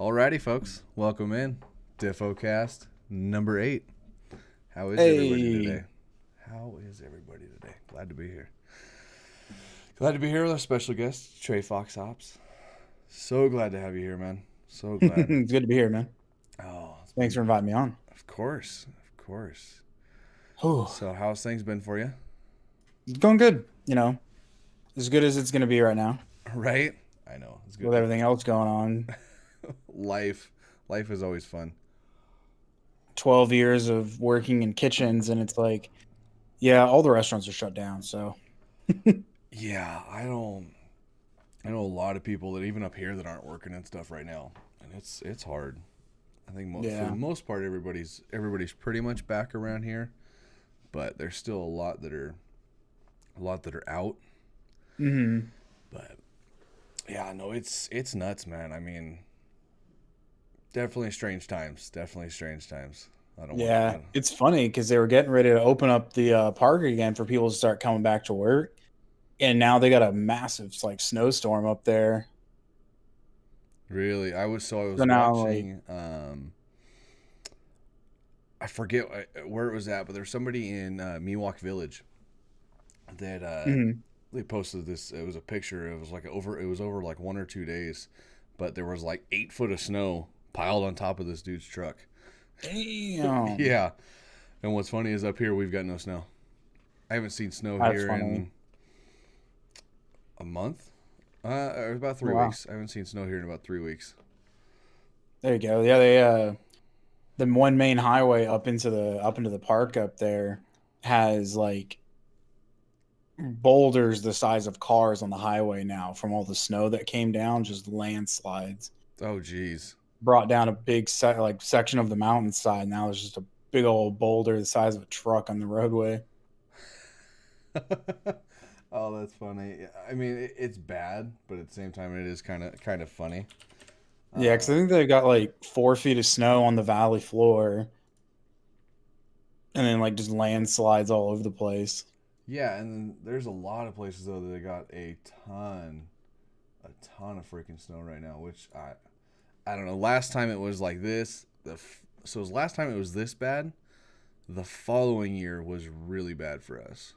Alrighty, folks, welcome in Difocast number 8. How is everybody Hey, today? How is everybody today? Glad to be here. Glad to be here with our special guest, Trefoxops. So glad to have you here, man. So glad. it's good to be here, man. Oh, it's Thanks been, for inviting me on. of course, of course. Oh, So, how's things been for you? it's going good. As good as it's going to be right now Right? I know it's with good. everything else going on. Life, life is always fun. 12 years of working in kitchens, and it's like, yeah, all the restaurants are shut down. So, Yeah, I don't. I know a lot of people that even up here that aren't working and stuff right now, and it's hard. I think for the yeah. most part, everybody's pretty much back around here, but there's still a lot that are out. hmm But yeah, no, it's nuts, man. I mean, definitely strange times. Definitely strange times. I don't want. Yeah. It's funny because they were getting ready to open up the park again for people to start coming back to work. And now they got a massive, like, snowstorm up there. Really, I So was now, like, watching. I forget where it was at, but there's somebody in Miwok Village that mhm. they posted this. It was a picture. It was like over. It was over like 1 or 2 days, but there was like 8 foot of snow piled on top of this dude's truck. Damn. Yeah, and what's funny is up here we've got no snow. I haven't seen snow That's here funny. in a month. Or about three Wow. weeks. I haven't seen snow here in about 3 weeks. There you go. Yeah, the one main highway up into the park up there has like boulders the size of cars on the highway now from all the snow that came down, just landslides. Oh, geez. Brought down a big section of the mountainside. Now there's just a big old boulder the size of a truck on the roadway. Oh, that's funny. I mean, it's bad, but at the same time, it is kind of funny. Yeah, because Uh, I think they've got like 4 feet of snow on the valley floor, and then like just landslides all over the place. yeah, and then there's a lot of places though that they got ton, a ton of freaking snow right now. Which I don't know. Last time it was like this. So it was last time it was this bad. The following year was really bad for us.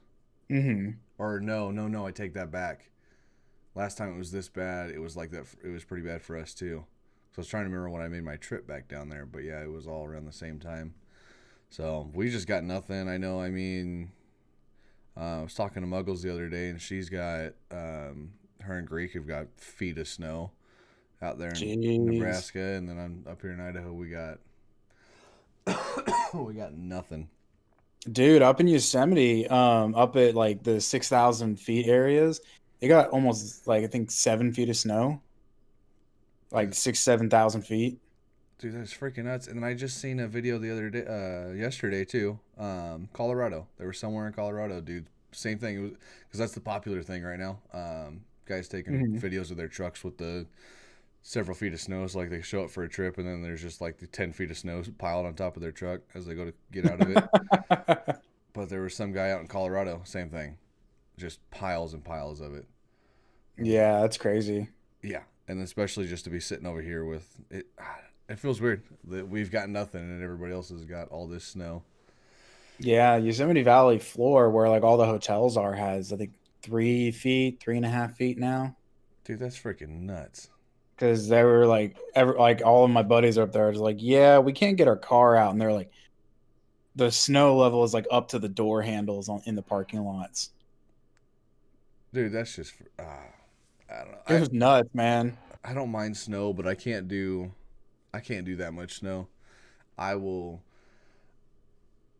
hmm Or no, no, no. I take that back. Last time it was this bad, it was like that. It was pretty bad for us too. So I was trying to remember when I made my trip back down there, but yeah, it was all around the same time. So we just got nothing. I know. I mean, I was talking to Muggles the other day, and she's got her and Greek have got feet of snow out there in Jeez. Nebraska, and then I'm up here in Idaho. We got we got nothing. Dude, up in Yosemite, up at like the 6,000 feet areas, they got almost like I think 7 feet of snow, like Dude, 7,000 feet. dude, that's freaking nuts. And then I just seen a video the other day, yesterday too. Colorado. They were somewhere in Colorado, dude. Same thing. It was because that's the popular thing right now. Guys taking hmm videos of their trucks with the several feet of snow. So like they show up for a trip, and then there's just like the 10 feet of snow piled on top of their truck as they go to get out of it. But there was some guy out in Colorado, same thing, just piles and piles of it. And Yeah, that's crazy. yeah, and especially just to be sitting over here with it. It feels weird that we've got nothing and everybody else has got all this snow. Yeah, Yosemite Valley floor, where like all the hotels are, has I think 3 feet, 3.5 feet now. Dude, that's freaking nuts. Because they were like, like all of my buddies are up there, just like, yeah, we can't get our car out, and they're like, the snow level is like up to the door handles in the parking lots. Dude, that's just I don't know. It was nuts, man. I don't mind snow, but I can't do that much snow. I will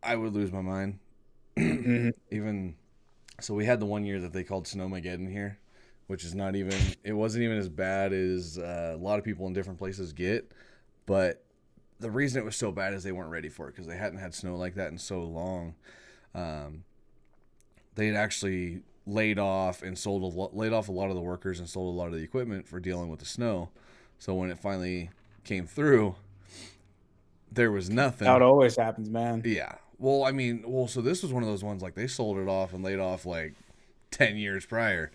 I would lose my mind. hmm Even so, we had the one year that they called Snowmageddon here, which is not even. It wasn't even as bad as a lot of people in different places get. But the reason it was so bad is they weren't ready for it because they hadn't had snow like that in so long. Um, they had actually laid off a lot of the workers and sold a lot of the equipment for dealing with the snow. So when it finally came through, there was How it nothing. always happens, man. Yeah. Well, I mean, so this was one of those ones like they sold it off and laid off like 10 years prior.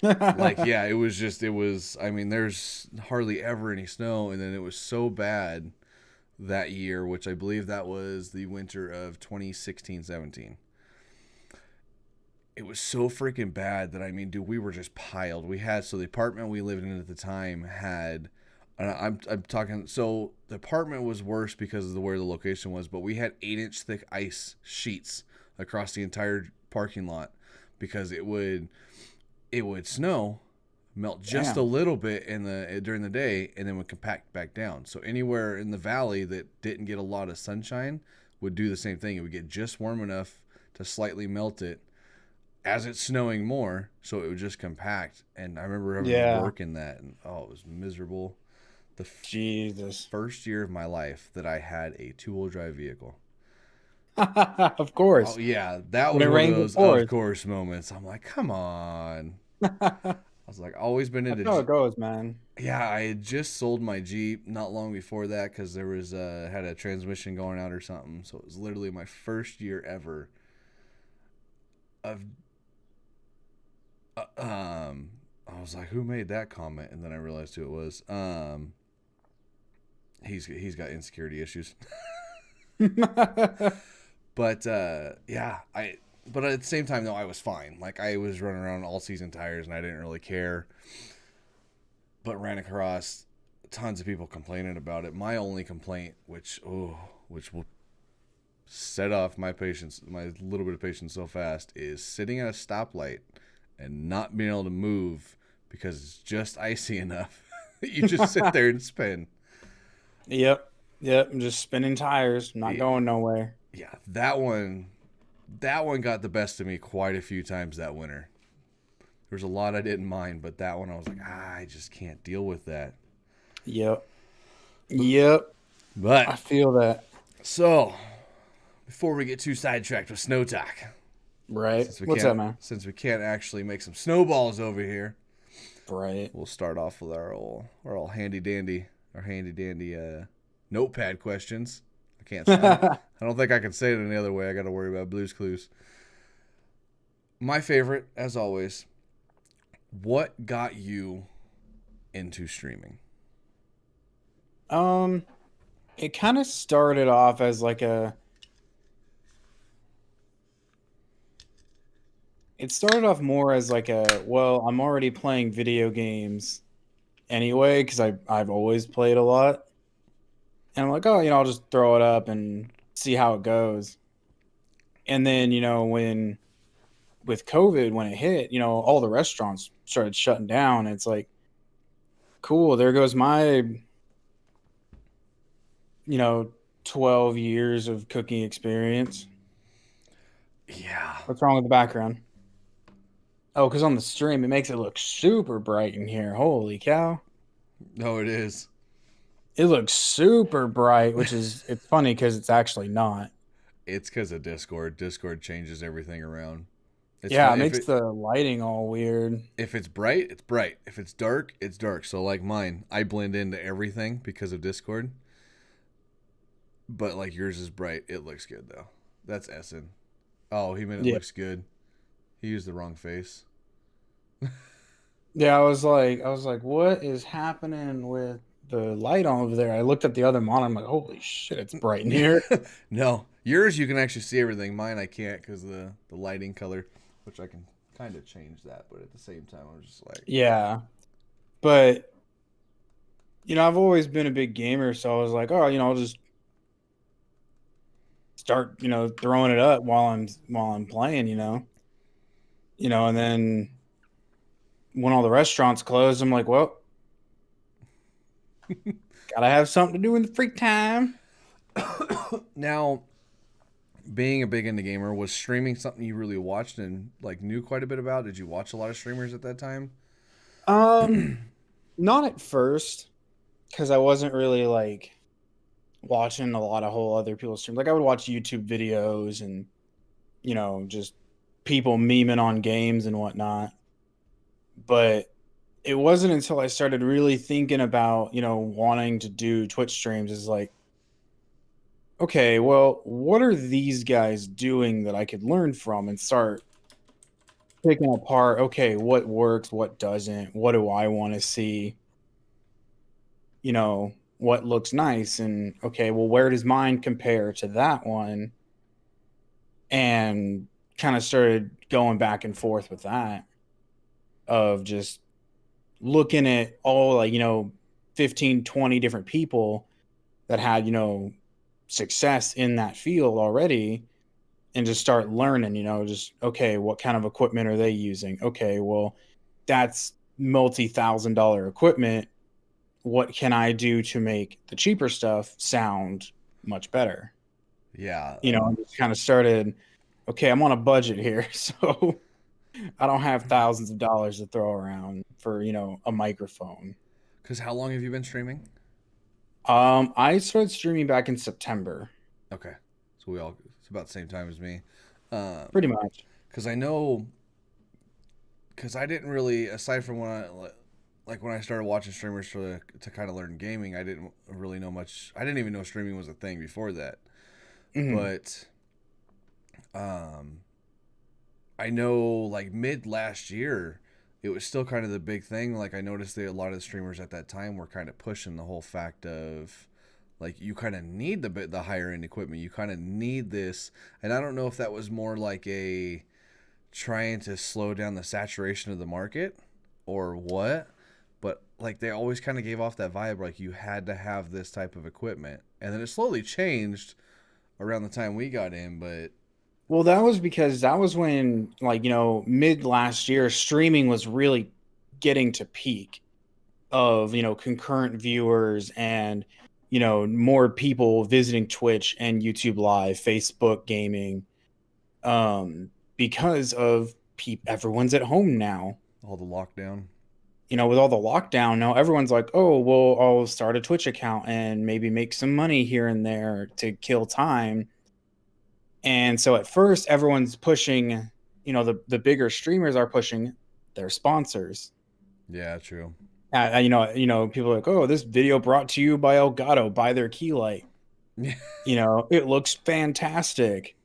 Like, yeah, I mean, there's hardly ever any snow. And then it was so bad that year, which I believe that was the winter of 2016-17. It was so freaking bad that, I mean, dude, we were just piled. So the apartment we lived in at the time had, and I'm talking, so the apartment was worse because of where the location was, but we had 8-inch thick ice sheets across the entire parking lot because it would snow, melt just a Damn. little bit during the day, and then would compact back down. So anywhere in the valley that didn't get a lot of sunshine would do the same thing. It would get just warm enough to slightly melt it as it's snowing more, so it would just compact. And I remember having to Yeah. work in that, and oh, it was miserable. The Jesus. first year of my life that I had a 2-wheel drive vehicle. Of Oh course. yeah, that When was it one of rains, it those of pours. course moments. I'm like, come on. That's I was like, always been into how it goes, man. Yeah, I had just sold my Jeep not long before that because there was had a transmission going out or something. So it was literally my first year ever of I was like, who made that comment? And then I realized who it was. He's got insecurity issues. But yeah, I but at the same time though I was fine. Like I was running around all season tires and I didn't really care. But ran across tons of people complaining about it. My only complaint, which will set off my patience, my little bit of patience so fast, is sitting at a stoplight and not being able to move because it's just icy enough that you just sit there and spin. Yep. Yep. I'm just spinning tires, not going nowhere. Yeah, that one got the best of me quite a few times that winter. There's a lot I didn't mind, but that one I was like, I just can't deal with that. Yep. Yep. But I feel that. so before we get too sidetracked with snow talk, Right. since we What's can't up, man? since we can't actually make some snowballs over here, Right. we'll start off with our handy dandy notepad questions. I can't. I don't think I can say it any other way. I got to worry about Blue's Clues. My favorite, as always. What got you into streaming? um, it kind of started off as like it started off more as like well, I'm already playing video games anyway because I've always played a lot. And I'm like, oh, I'll just throw it up and see how it goes. And then, when with COVID, when it hit, all the restaurants started shutting down. It's like, cool, there goes my, you know, 12 years of cooking experience. Yeah. What's wrong with the background? Oh, because on the stream, it makes it look super bright in here. Holy cow. No, it is. It looks super bright, which is, it's funny because it's actually not. It's because of Discord. Discord changes everything around. It's Yeah, fun it if makes it the lighting all weird. if it's bright, it's bright. If it's dark, it's dark. So like mine, I blend into everything because of Discord. But like yours is bright. It looks good though. That's Essen. Oh, he meant it Yeah. looks good. He used the wrong face. Yeah, I was like, what is happening with the light on over there? I looked at the other monitor. I'm like, holy shit, it's bright in here. No, yours you can actually see everything. Mine I can't because the lighting color, which I can kind of change that. But at the same time, I'm just like, Yeah, but I've always been a big gamer, so I was like, oh, I'll just start, throwing it up while I'm playing, and then when all the restaurants closed, I'm like, well, gotta have something to do in the free time. now being a big indie gamer, was streaming something you really watched and like knew quite a bit about? Did you watch a lot of streamers at that time? Um, Not at first, because I wasn't really like watching a lot of whole other people's streams. Like I would watch YouTube videos and just people memeing on games and whatnot. But it wasn't until I started really thinking about wanting to do Twitch streams is like, okay, well, what are these guys doing that I could learn from and start picking apart, okay, what works, what doesn't, what do I want to see, what looks nice, and okay, well, where does mine compare to that one? And kind of started going back and forth with that of just looking at all, like, 15, 20 different people that had, success in that field already, and just start learning, just, okay, what kind of equipment are they using? Okay, well, that's multi-thousand-dollar equipment. What can I do to make the cheaper stuff sound much better? Yeah, I and just kind of started, okay, I'm on a budget here, so I don't have thousands of dollars to throw around for, a microphone. because how long have you been streaming? I started streaming back in September, Okay, so we all it's about the same time as me. Um, pretty much. because I know, because I didn't really, aside from when like when I started watching streamers to kind of learn gaming, I didn't really know much. I didn't even know streaming was a thing before that. Hmm. But um, I know like mid last year, it was still kind of the big thing. Like I noticed that a lot of the streamers at that time were kind of pushing the whole fact of like you kind of need the higher end equipment. You kind of need this, and I don't know if that was more like a trying to slow down the saturation of the market or what, but like they always kind of gave off that vibe like you had to have this type of equipment, and then it slowly changed around the time we got in. But Well, that was because that was when, like, mid last year, streaming was really getting to peak of, concurrent viewers and, more people visiting Twitch and YouTube Live, Facebook gaming, because of everyone's at home now. all the lockdown. With all the lockdown now, everyone's like, oh, well, I'll start a Twitch account and maybe make some money here and there to kill time. And so at first, everyone's pushing, the bigger streamers are pushing their sponsors. Yeah, true. People are like, oh, this video brought to you by Elgato, buy their key light. Yeah. It looks fantastic.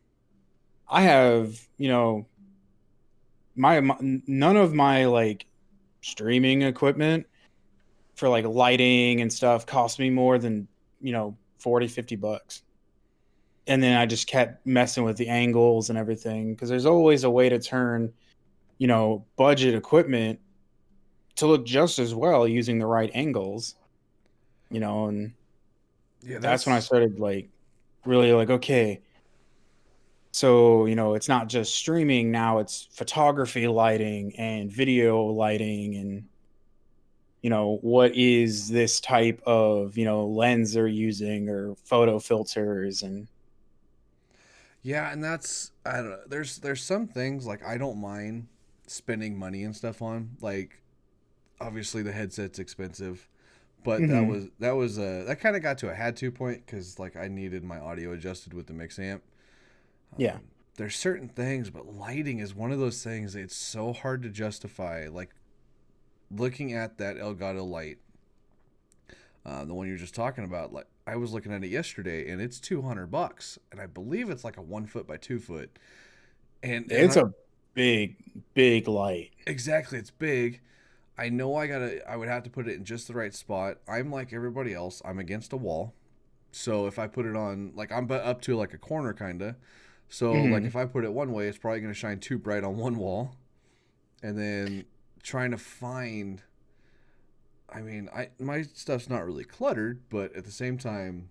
I have, my none of my like streaming equipment for like lighting and stuff cost me more than, 40, $50. And then I just kept messing with the angles and everything because there's always a way to turn, budget equipment to look just as well using the right angles, and Yeah, that's when I that's started like really like, okay, so, it's not just streaming now, it's photography lighting and video lighting and what is this type of, lens they're using or photo filters and yeah, and that's I don't know. There's some things like I don't mind spending money and stuff on. Like obviously the headset's expensive, but hmm that kind of got to a had to point because like I needed my audio adjusted with the mix amp. yeah. There's certain things, but lighting is one of those things. It's so hard to justify. Like looking at that Elgato light, the one you're just talking about. Like I was looking at it yesterday, and it's $200, and I believe it's like a 1 foot by 2 foot. And It's I, a big, big light. exactly, it's big. I know I would have to put it in just the right spot. I'm like everybody else. I'm against a wall. So if I put it on, like I'm up to like a corner kind of. So like Hmm. if I put it one way, it's probably going to shine too bright on one wall. And then trying to find, I mean, I my stuff's not really cluttered, but at the same time,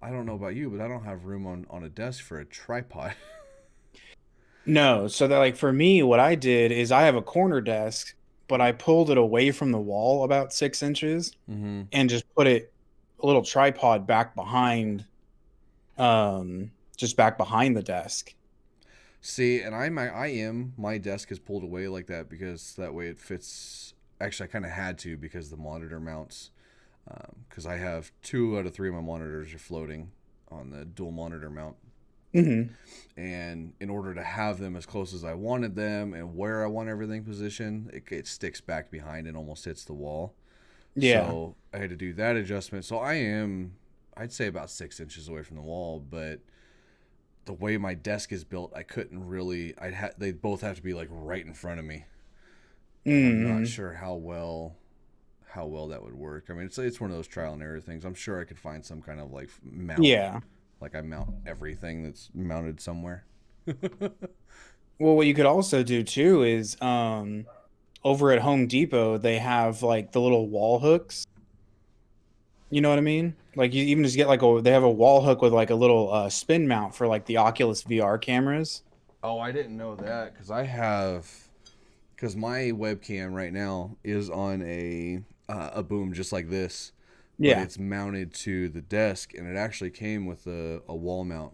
I don't know about you, but I don't have room on a desk for a tripod. No, so that, like, for me, what I did is I have a corner desk, but I pulled it away from the wall about 6 inches Mm-hmm. and just put it a little tripod back behind, just back behind the desk. See, and my desk is pulled away like that because that way it fits. Actually, I kind of had to because the monitor mounts. Because I have 2 out of 3 of my monitors are floating on the dual monitor mount, Hmm. and in order to have them as close as I wanted them and where I want everything positioned, it sticks back behind and almost hits the wall. Yeah. So I had to do that adjustment. So I'd say about 6 inches away from the wall, but the way my desk is built, I couldn't really. They both have to be like right in front of me, and I'm not Mm. sure how well that would work. I mean, it's one of those trial and error things. I'm sure I could find some kind of like mount, Yeah. like I mount everything that's mounted somewhere. Well, what you could also do too is over at Home Depot, they have like the little wall hooks. You know what I mean? Like you even just get like they have a wall hook with like a little spin mount for like the Oculus VR cameras. Oh, I didn't know that because my webcam right now is on a boom just like this, but Yeah. it's mounted to the desk, and it actually came with a wall mount.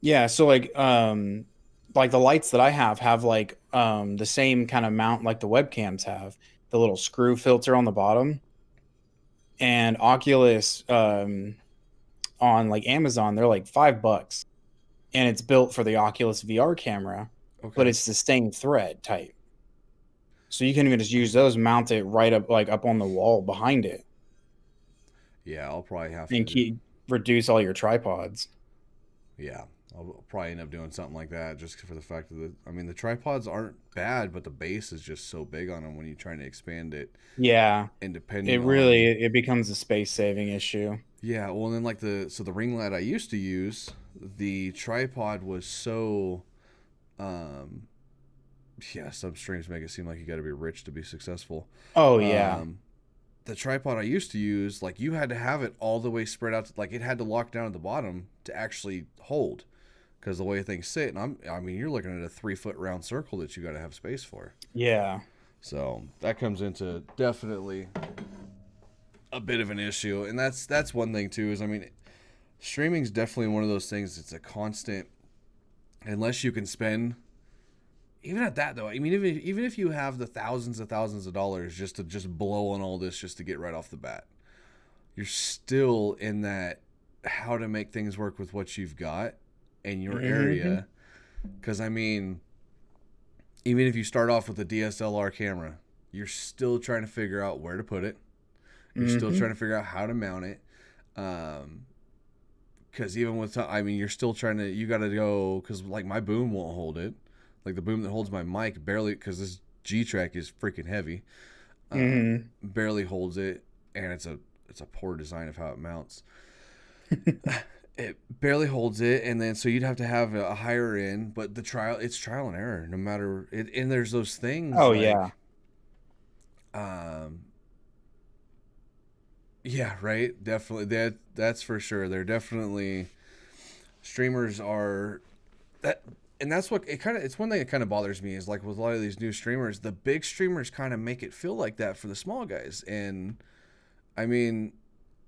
Yeah, so like the lights that I have like the same kind of mount like the webcams have, the little screw filter on the bottom. And Oculus on like Amazon, they're like $5 and it's built for the Oculus VR camera, but Okay. it's the same thread type. So you can even just use those, mount it right up like up on the wall behind it Yeah, I'll probably have to and do. keep reduce all your tripods. Yeah, I'll probably end up doing something like that just for the fact that I mean the tripods aren't bad, but the base is just so big on them when you're trying to expand it, Yeah, and it depending really on it becomes a space saving issue. yeah, well, and then like the ring light I used to use, the tripod was so um yeah, some streams make it seem like you got to be rich to be successful. Oh yeah. Um, the tripod I used to use, like you had to have it all the way spread out, like it had to lock down at the bottom to actually hold, because the way things sit, and I mean, you're looking at a 3 foot round circle that you got to have space for. Yeah. So that comes into definitely a bit of an issue, and that's one thing too. Is I mean, streaming's definitely one of those things. It's a constant, unless you can spend. Even at that though, I mean, even if you have the thousands of dollars just to just blow on all this just to get right off the bat, you're still in that how to make things work with what you've got in your Hmm. area. Because I mean, even if you start off with a DSLR camera, you're still trying to figure out where to put it. You're still Hmm. trying to figure out how to mount it. Because even with, I mean, you're still trying to, you got to go, because like my boom won't hold it. Like the boom that holds my mic barely, because this G track is freaking heavy, Hmm. barely holds it, and it's a poor design of how it mounts. It barely holds it, and then so you'd have to have a higher end, but it's trial and error, no matter it. And there's those things Oh yeah. like, um, yeah, right, definitely that's for sure. They're definitely streamers are that, and that's what it kind of, it's one thing that kind of bothers me is like with a lot of these new streamers, the big streamers kind of make it feel like that for the small guys. And I mean,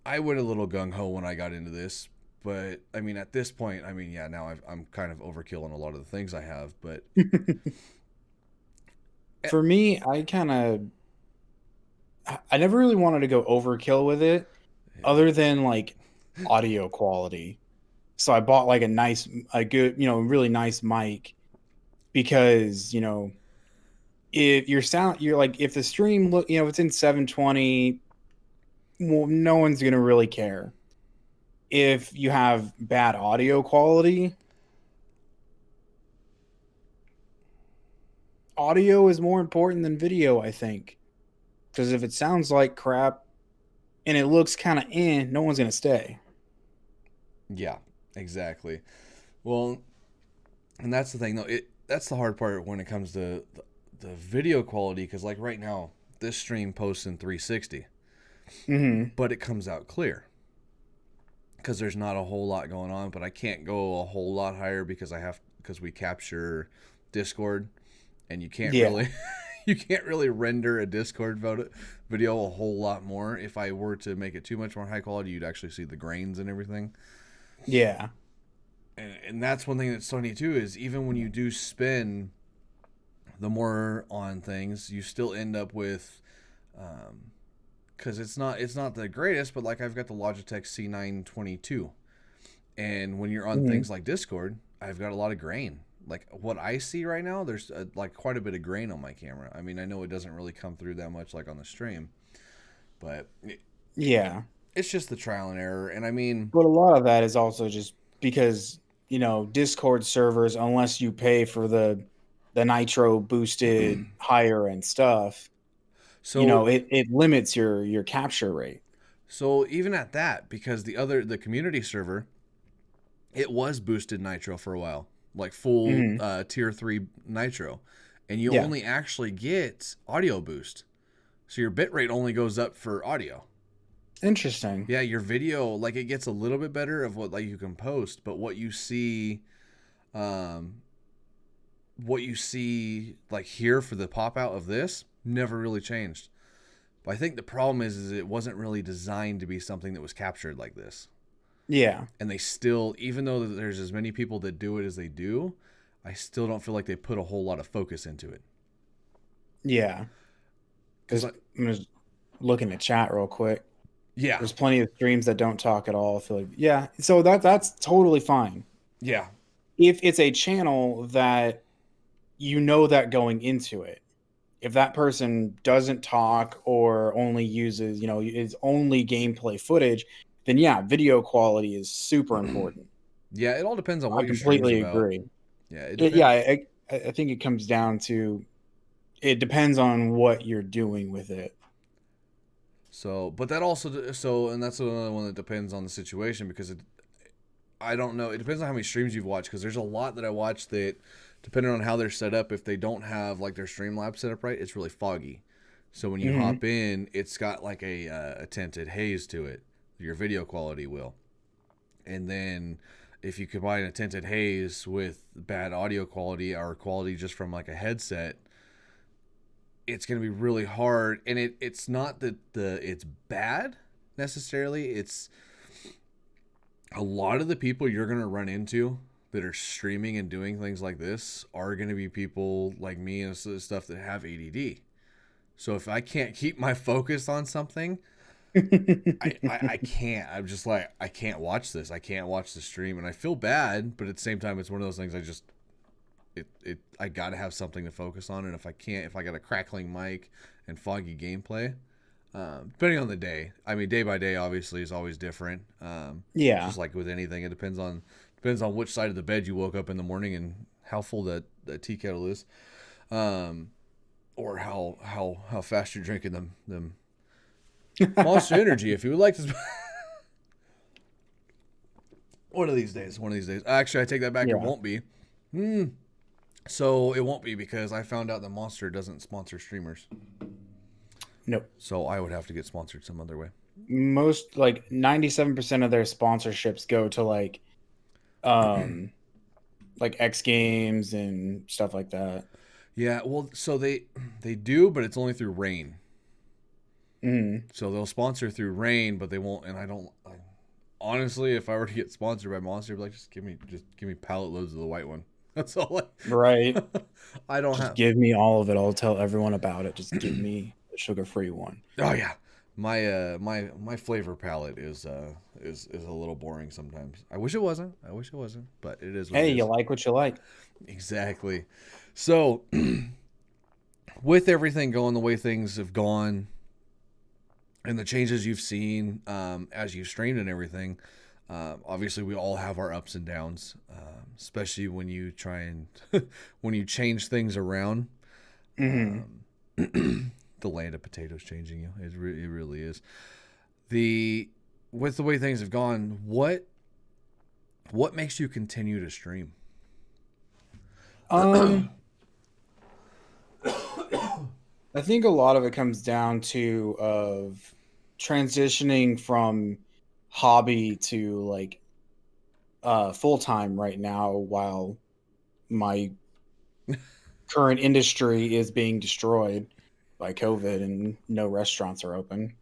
I went a little gung-ho when I got into this, but I mean at this point, I mean, yeah, now I'm kind of overkill on a lot of the things I have, but eh, For me, I never really wanted to go overkill with it other than like audio quality. So I bought like a good, really nice mic because, if your sound, you're like, if the stream look, if it's in 720, well, no one's going to really care. If you have bad audio quality, audio is more important than video, I think. Because if it sounds like crap and it looks kind of no one's going to stay. yeah, exactly. Well, and that's the thing though, that's the hard part when it comes to the video quality, because like right now this stream posts in 360, Hmm. but it comes out clear because there's not a whole lot going on. But I can't go a whole lot higher because we capture Discord, and you can't Yeah. really you can't really render a Discord video a whole lot more. If I were to make it too much more high quality, you'd actually see the grains and everything. Yeah. And that's one thing that's funny too, is even when you do spin the more on things, you still end up with because it's not the greatest, but like I've got the Logitech C922, and when you're on Hmm. things like Discord, I've got a lot of grain. Like what I see right now, there's like quite a bit of grain on my camera. I mean, I know it doesn't really come through that much like on the stream, but Yeah. it's just the trial and error. And I mean, But a lot of that is also just because Discord servers unless you pay for the nitro boosted higher end stuff. So It limits your capture rate. so even at that, because the community server, it was boosted nitro for a while, like full Hmm. tier 3 nitro, and you Yeah. only actually get audio boost. So your bitrate only goes up for audio. Interesting. Yeah, your video, like, it gets a little bit better of what like you can post, but um what you see like here for the pop out of this never really changed. But I think the problem is it wasn't really designed to be something that was captured like this. Yeah. And they still, even though there's as many people that do it as they do, I still don't feel like they put a whole lot of focus into it. Yeah. Because, Because I'm just looking at chat real quick. yeah, There's plenty of streams that don't talk at all. I feel like, yeah. So that's totally fine. yeah, If it's a channel that that going into it, if that person doesn't talk or only uses, is only gameplay footage, then yeah, video quality is super important. yeah, it all depends on I what your stream's completely about. agree. Yeah, it Yeah, depends. I think it comes down to it depends on what you're doing with it. So, but that also, so, and that's another one that depends on the situation because I don't know. It depends on how many streams you've watched because there's a lot that I watch that, depending on how they're set up, if they don't have like their Streamlabs set up right, it's really foggy. So when you Hmm. hop in, it's got like a tinted haze to it. Your video quality will. And then if you combine a tinted haze with bad audio quality or quality just from like a headset, it's going to be really hard. And it's not that it's bad necessarily. It's a lot of the people you're going to run into that are streaming and doing things like this are going to be people like me and stuff that have ADD. So if I can't keep my focus on something, I can't. I'm just like, I can't watch this. I can't watch the stream. And I feel bad, but at the same time, it's one of those things I got to have something to focus on. And if I can't, if I got a crackling mic and foggy gameplay, depending on the day, I mean, day by day, obviously, is always different. Yeah. Just like with anything, it depends on which side of the bed you woke up in the morning and how full that tea kettle is, um, or how fast you're drinking them Monster Energy. If you would like to, one of these days, Actually, I take that back. It Yeah. won't be. So it won't be because I found out that Monster doesn't sponsor streamers. Nope. So I would have to get sponsored some other way. Most like 97% of their sponsorships go to um like X Games and stuff like that. Yeah, well, so they do, but it's only through Rain. Mm. So they'll sponsor through Rain, but they won't. And I don't. Honestly, if I were to get sponsored by Monster, I'd be like, just give me pallet loads of the white one. That's all. Right. I don't Just have. give me all of it. I'll tell everyone about it. Just give me the sugar-free one. Oh yeah, my flavor palette is a little boring sometimes. I wish it wasn't. But it is what it Hey, you is. like what you like. Exactly. So with everything going the way things have gone, and the changes you've seen as you've streamed and everything, obviously we all have our ups and downs, especially when you try and when you change things around. Hmm. Um, the land of potatoes changing you. It really is. The With the way things have gone, what makes you continue to stream? Um, I think a lot of it comes down to of transitioning from hobby to full time right now while my current industry is being destroyed by COVID and no restaurants are open.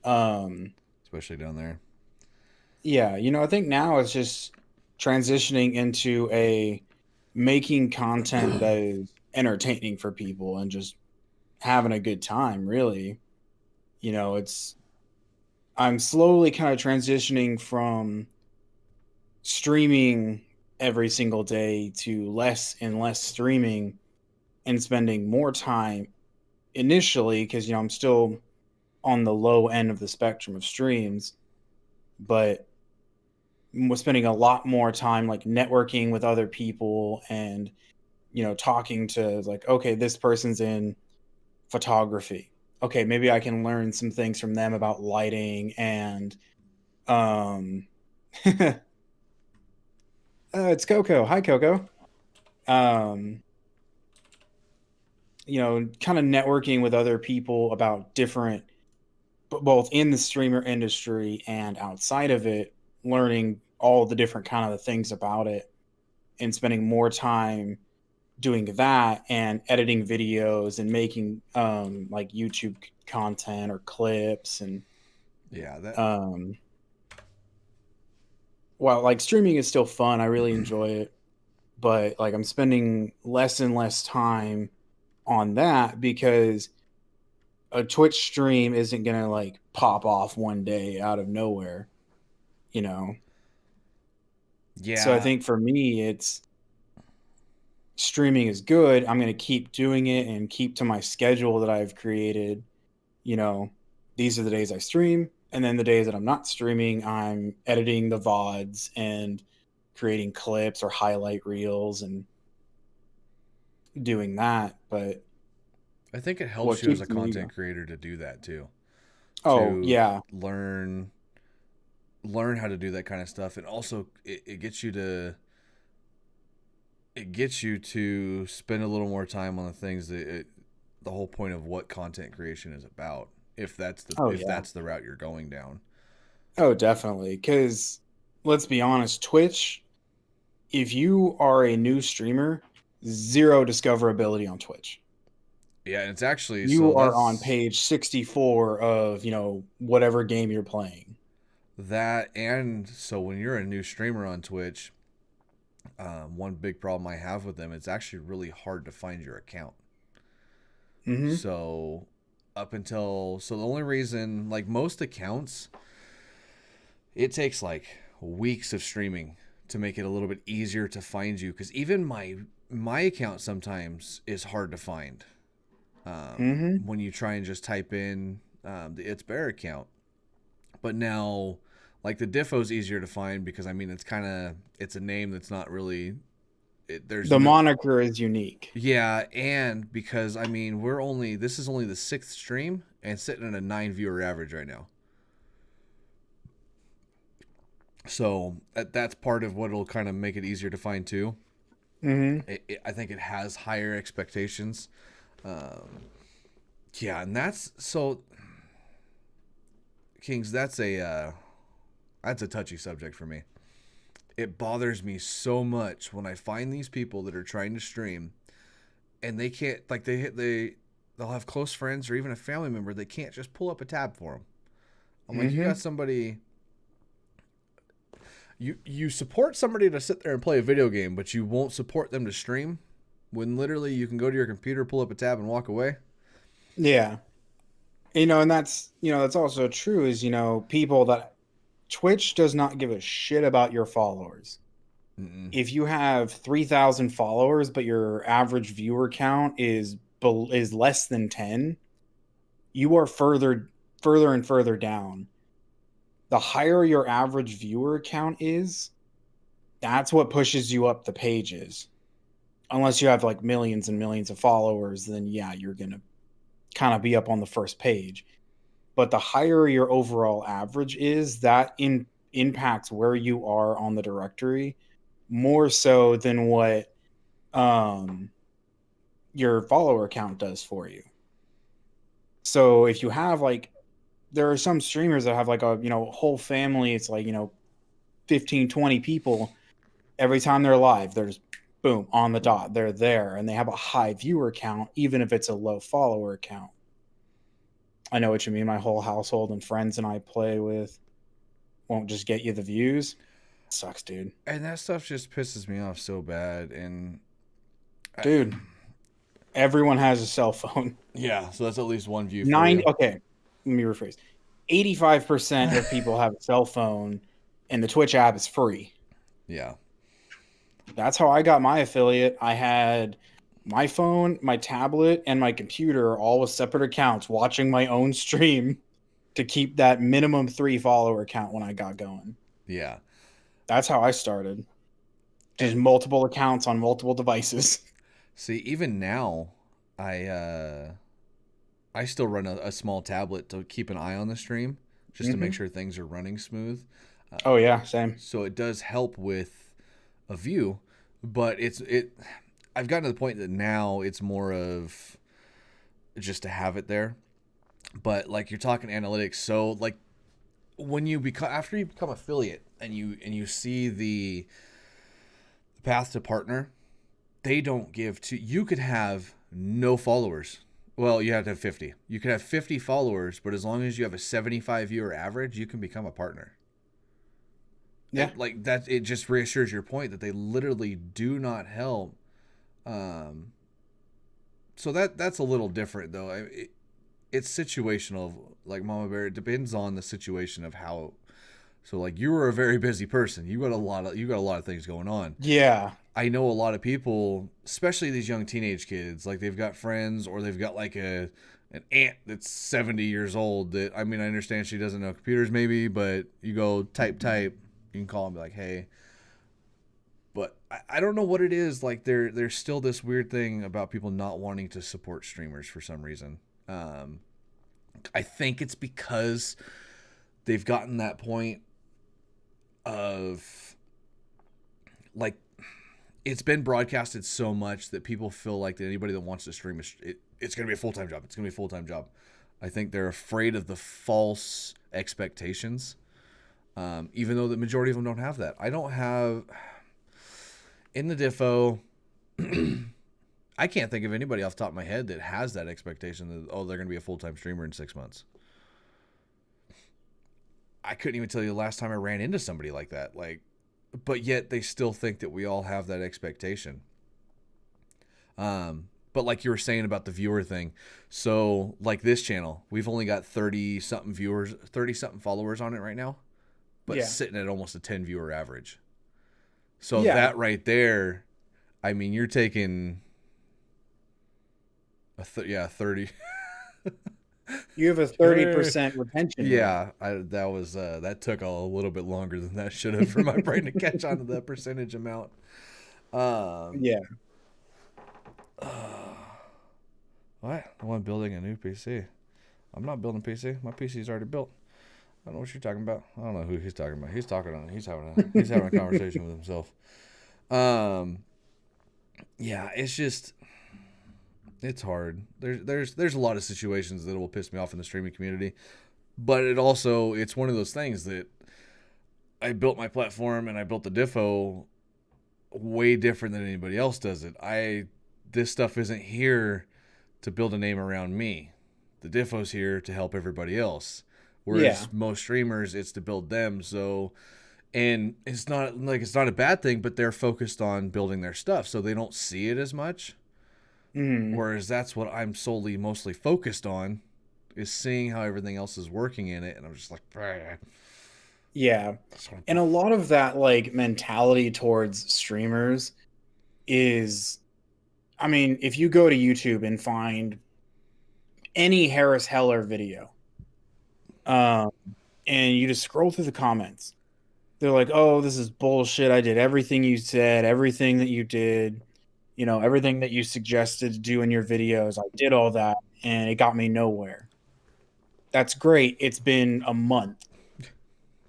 Um, Especially down there. yeah, I think now it's just transitioning into a making content that is entertaining for people and just having a good time, really. It's I'm slowly kind of transitioning from streaming every single day to less and less streaming and spending more time initially because I'm still on the low end of the spectrum of streams, but was spending a lot more time like networking with other people and talking to like, okay, this person's in photography. Okay, maybe I can learn some things from them about lighting and um it's Coco. Hi Coco. Um kind of networking with other people about different, both in the streamer industry and outside of it, learning all the different kind of things about it and spending more time doing that and editing videos and making like YouTube content or clips and Yeah, that um while like streaming is still fun, I really enjoy it, but like I'm spending less and less time on that because a Twitch stream isn't going to like pop off one day out of nowhere, you know. So I yeah, think for me it's streaming is good. I'm going to keep doing it and keep to my schedule that I've created. You know, these are the days I stream, and then the days that I'm not streaming, I'm editing the VODs and creating clips or highlight reels and doing that. But I think it helps what you as a keeps me content going? creator to do that too. Oh, To yeah. learn how to do that kind of stuff, and also it gets you to spend a little more time on the things the whole point of what content creation is about, Oh, if yeah. that's the route you're going down. Oh, definitely. Because let's be honest, Twitch, if you are a new streamer, zero discoverability on Twitch. Yeah, and it's actually so You are on that's page 64 of, whatever game you're playing. that. And so when you're a new streamer on Twitch, one big problem I have with them, it's actually really hard to find your account. Mm-hmm. So the only reason, like most accounts, it takes like weeks of streaming to make it a little bit easier to find you, because even my account sometimes is hard to find Mm-hmm. when you try and just type in the It's Bear account. But now, like the Difo is easier to find because I mean it's a name that's not really there's The no. moniker is unique. Yeah, and because I mean this is only the sixth stream and sitting at a 9 viewer average right now. So that's part of what'll kind of make it easier to find too. Mm-hmm. I think it has higher expectations. Um, yeah, and that's so Kings. That's a touchy subject for me. It bothers me so much when I find these people that are trying to stream and they can't, like they'll have close friends or even a family member, they can't just pull up a tab for them. I'm like, you got Mm-hmm. somebody, you support somebody to sit there and play a video game, but you won't support them to stream when literally you can go to your computer, pull up a tab, and walk away. Yeah. And that's also true is, people that Twitch does not give a shit about your followers. Mm-mm. If you have 3,000 followers, but your average viewer count is less than 10, you are further and further down. The higher your average viewer count is, that's what pushes you up the pages. Unless you have like millions and millions of followers, then yeah, you're going to kind of be up on the first page. But the higher your overall average is, that impacts where you are on the directory more so than what um, your follower count does for you. So if you have like, there are some streamers that have like a whole family, it's like 15, 20 people. Every time they're live, there's boom on the dot, they're there, and they have a high viewer count even if it's a low follower count. I know what you mean. My whole household and friends and I play with won't just get you the views. Sucks, dude. And that stuff just pisses me off so bad. And I, Dude, everyone has a cell phone. yeah, so that's at least one view for Nine you. okay, let me rephrase. 85% of people have a cell phone and the Twitch app is free. Yeah. That's how I got my affiliate. I had my phone, my tablet, and my computer all with separate accounts watching my own stream to keep that minimum 3 follower count when I got going. Yeah. That's how I started. Just And multiple accounts on multiple devices. see, even now, I uh, I still run a small tablet to keep an eye on the stream, just to make Hmm. sure things are running smooth. Oh yeah, same. So it does help with a view, but it. I've gotten to the point that now it's more of just to have it there. But like you're talking analytics, so like when you become after you become affiliate and you see the path to partner, they don't give to you could have no followers. Well, you have to have 50. You could have 50 followers, but as long as you have a 75 viewer average, you can become a partner. Yeah. Like that, it just reassures your point that they literally do not help. Um, so that's a little different though. It's situational. Like Mama Bear, it depends on the situation of how. So like you were a very busy person. You got a lot of things going on. Yeah. I know a lot of people, especially these young teenage kids, like they've got friends or they've got like an aunt that's 70 years old that I mean I understand she doesn't know computers maybe, but you go type, you can call and be like, hey. But I don't know what it is. Like there's still this weird thing about people not wanting to support streamers for some reason. Um, I think it's because they've gotten that point of like it's been broadcasted so much that people feel like that anybody that wants to stream it's going to be a full-time job. It's going to be a full-time job. I think they're afraid of the false expectations, even though the majority of them don't have that. I don't have in the Difo. I can't think of anybody off the top of my head that has that expectation that they're going to be a full-time streamer in 6 months. I couldn't even tell you the last time I ran into somebody like that. Like, but yet they still think that we all have that expectation. But like you were saying about the viewer thing, so like this channel, we've only got 30 something viewers, 30 something followers on it right now, but Yeah. sitting at almost a 10 viewer average. So Yeah. that right there, I mean, you're taking yeah, 30. You have a 30% retention rate. Yeah, that was that took a little bit longer than that should have for my brain to catch on to that percentage amount. Um, Yeah. what? The one building a new PC. I'm not building a PC. My PC's already built. I don't know what you're talking about. I don't know who he's talking about. He's talking on. He's having a conversation with himself. Um, yeah, it's just it's hard. There's a lot of situations that will piss me off in the streaming community, but it's one of those things that I built my platform and I built the Difo way different than anybody else does it. This stuff isn't here to build a name around me. The Difo's here to help everybody else. Yeah. Whereas most streamers, it's to build them. So, and it's not a bad thing, but they're focused on building their stuff, so they don't see it as much. Mm. Whereas that's what I'm mostly focused on, is seeing how everything else is working in it, and I'm just like, Yeah. And a lot of that like mentality towards streamers is, I mean, if you go to YouTube and find any Harris Heller video, um, and you just scroll through the comments, they're like, "Oh, this is bullshit. I did everything you said, everything that you did, everything that you suggested to do in your videos. I did all that, and it got me nowhere." That's great. It's been a month.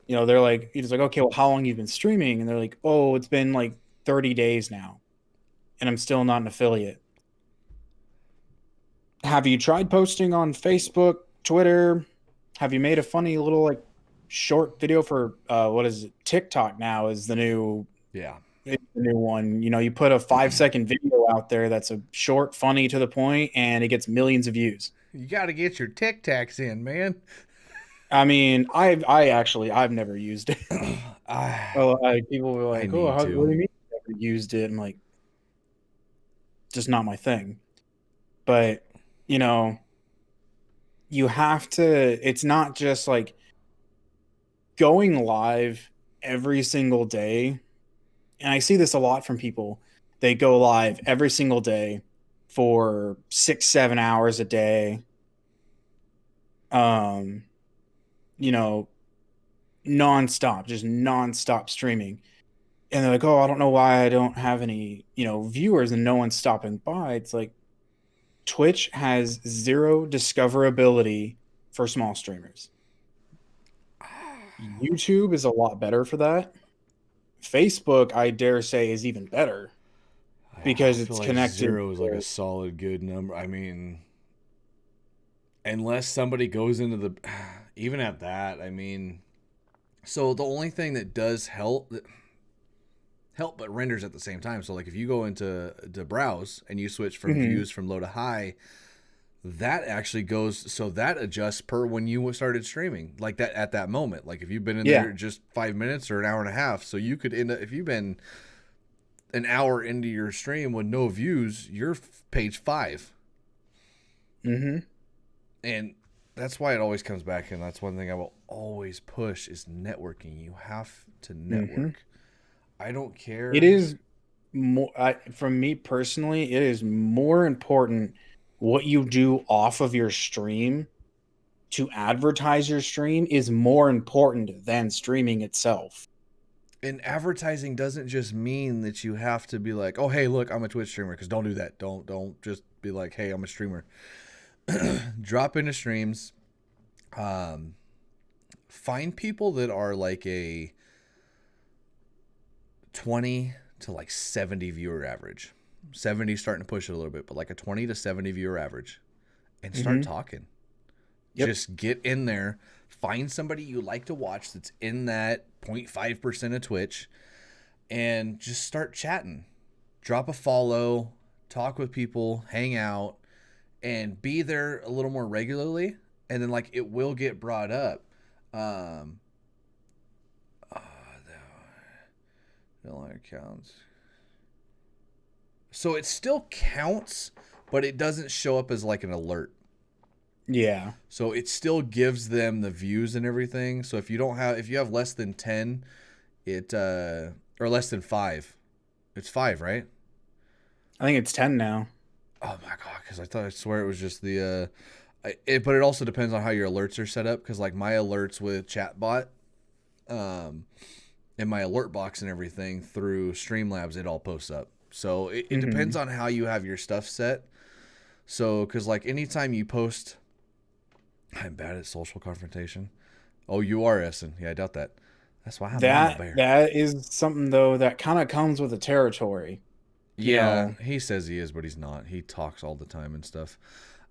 They're like, he's like, "Okay, well, how long you been streaming?" And they're like, "Oh, it's been like 30 days now, and I'm still not an affiliate." Have you tried posting on Facebook, Twitter? Have you made a funny little like short video for what is it? TikTok now is yeah. the new one. You put a 5-second video out there that's a short, funny, to the point, and it gets millions of views. You got to get your Tic Tacs in, man. I mean, I've never used it. I Oh, people were I like, "Oh, need what do to. you mean you never used it?" I'm like, just not my thing. But you know, you have to. It's not just like going live every single day. And I see this a lot from people. They go live every single day for 6-7 hours a day. Um, you know, nonstop, just nonstop streaming. And they're like, "Oh, I don't know why I don't have any, viewers and no one's stopping by." It's like Twitch has zero discoverability for small streamers. YouTube is a lot better for that. Facebook, I dare say, is even better I because feel it's like connected zero is like a to, solid good number. I mean, unless somebody goes into the, even at that, I mean, so the only thing that does help but renders at the same time. So like if you go into the browse and you switch from Mhm. views from low to high, that actually goes, so that adjusts per when you started streaming, like that at that moment. Like if you've been in Yeah. there just 5 minutes or an hour and a half, so you could end up, if you've been an hour into your stream with no views, you're page 5. Hmm. And that's why it always comes back, and that's one thing I will always push is networking. You have to Hmm. network. I don't It care. is more, from me personally, it is more important what you do off of your stream to advertise your stream is more important than streaming itself. And advertising doesn't just mean that you have to be like, oh hey, look, I'm a Twitch streamer. Because don't do that. Don't just be like, hey, I'm a streamer. Drop into streams. Um, find people that are like a 20 to like 70 viewer average. 70 starting to push it a little bit, but like a 20 to 70 viewer average, and start Hmm. talking. Yep. Just get in there, find somebody you like to watch that's in that 0.5% of Twitch, and just start chatting. Drop a follow, talk with people, hang out, and be there a little more regularly. And then, like, it will get brought up. Um, uh, the only counts. So it still counts, but it doesn't show up as like an alert. Yeah. So it still gives them the views and everything. So if you have less than 10, it or less than 5. It's 5, right? I think it's 10 now. Oh my god, cuz I swear it was just the but it also depends on how your alerts are set up, cuz like my alerts with chatbot um and my alert box and everything through Streamlabs, it all posts up. So it depends Hmm. on how you have your stuff set. So cuz like anytime you post, I'm bad at social confrontation. Oh, you are Essen. Yeah, I doubt that. That's why I'm Mama That Bear. that is something though that kind of comes with the territory. You Yeah, know, he says he is, but he's not. He talks all the time and stuff.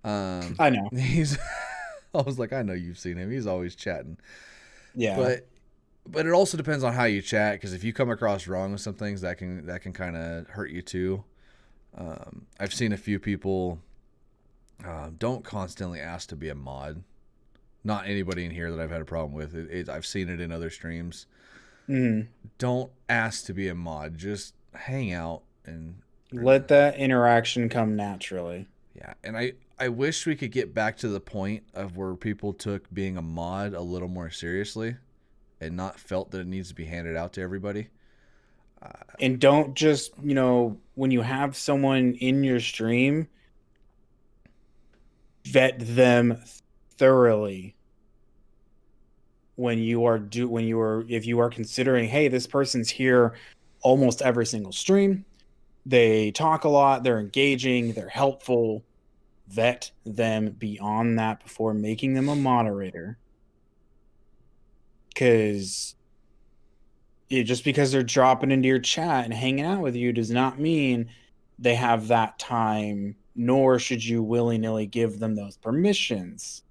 Um, I know. he's. I was like, I know you've seen him. He's always chatting, Yeah. but it also depends on how you chat. Because if you come across wrong with some things, that can kind of hurt you too. I've seen a few people don't constantly ask to be a mod. Not anybody in here that I've had a problem with. I've seen it in other streams. Hmm. Don't ask to be a mod. Just hang out Let that interaction come naturally. yeah. And I wish we could get back to the point of where people took being a mod a little more seriously and not felt that it needs to be handed out to everybody. And don't just, when you have someone in your stream, vet them thoroughly if you are considering, hey, this person's here almost every single stream. They talk a lot, they're engaging, they're helpful. Vet them beyond that before making them a moderator. Because just because they're dropping into your chat and hanging out with you does not mean they have that time, nor should you willy-nilly give them those permissions.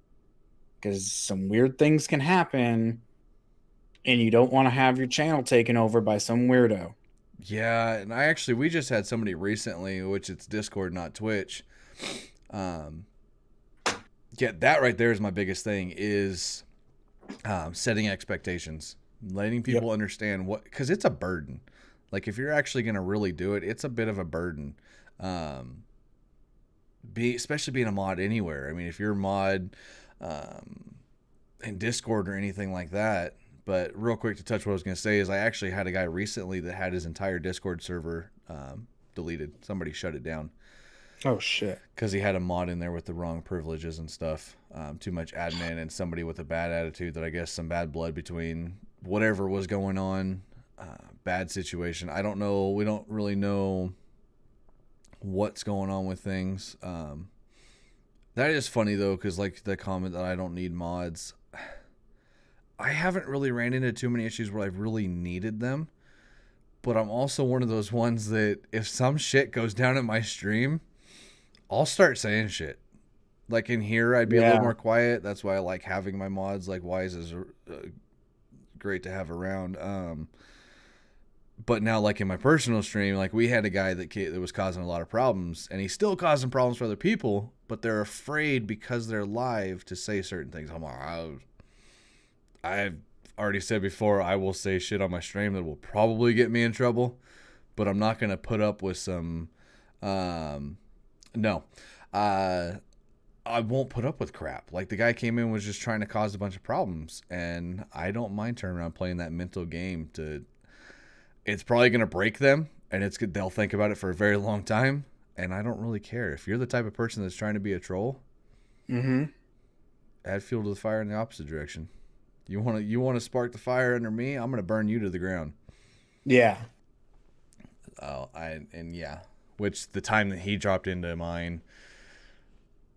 Because some weird things can happen, and you don't want to have your channel taken over by some weirdo. Yeah, and we just had somebody recently, which it's Discord, not Twitch. Um, yeah, that right there is my biggest thing is setting expectations, letting people Yep. understand what, because it's a burden. Like if you're actually gonna really do it, it's a bit of a burden. Um, especially being a mod anywhere. I mean, if you're a mod um, in Discord or anything like that. But real quick to touch what I was going to say is I actually had a guy recently that had his entire Discord server deleted. Somebody shut it down Oh shit. because he had a mod in there with the wrong privileges and stuff. Too much admin and somebody with a bad attitude that I guess some bad blood between whatever was going on, bad situation. I don't know. We don't really know what's going on with things. That is funny though, because like the comment that I don't need mods, I haven't really ran into too many issues where I've really needed them. But I'm also one of those ones that if some shit goes down in my stream, I'll start saying shit. Like in here, I'd be a little Yeah. more quiet. That's why I like having my mods. Like Wise is great to have around. But now, like in my personal stream, like we had a guy that was causing a lot of problems, and he's still causing problems for other people. But they're afraid because they're live to say certain things. I'm like, I've already said before, I will say shit on my stream that will probably get me in trouble, but I'm not gonna put up with some. No, I won't put up with crap. Like the guy came in and was just trying to cause a bunch of problems, and I don't mind turning around playing that mental game. It's probably gonna break them, and they'll think about it for a very long time. And I don't really care if you're the type of person that's trying to be a troll. Mm-hmm. Add fuel to the fire in the opposite direction. You want to spark the fire under me? I'm gonna burn you to the ground. Yeah. Yeah, which the time that he dropped into mine,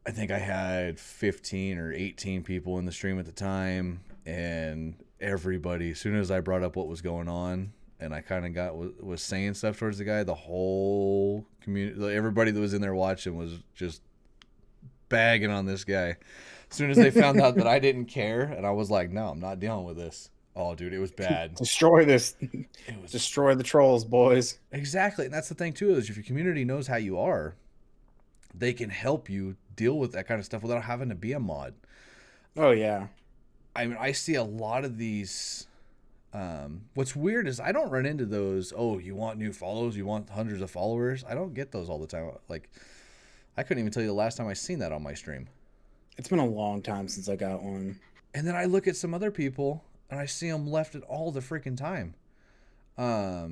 I think I had 15 or 18 people in the stream at the time, and everybody, as soon as I brought up what was going on, and I kind of was saying stuff towards the guy, the whole community, everybody that was in there watching was just bagging on this guy. As soon as they found out that I didn't care, and I was like, no, I'm not dealing with this. Oh, dude, it was bad. Destroy this. It was Destroy the trolls, boys. exactly, and that's the thing too, is if your community knows how you are, they can help you deal with that kind of stuff without having to be a mod. Oh yeah. I mean, I see a lot of these. What's weird is I don't run into those. Oh, you want new follows? You want hundreds of followers? I don't get those all the time. Like, I couldn't even tell you the last time I seen that on my stream. It's been a long time since I got one. And then I look at some other people and I see them left it all the freaking time. Yeah,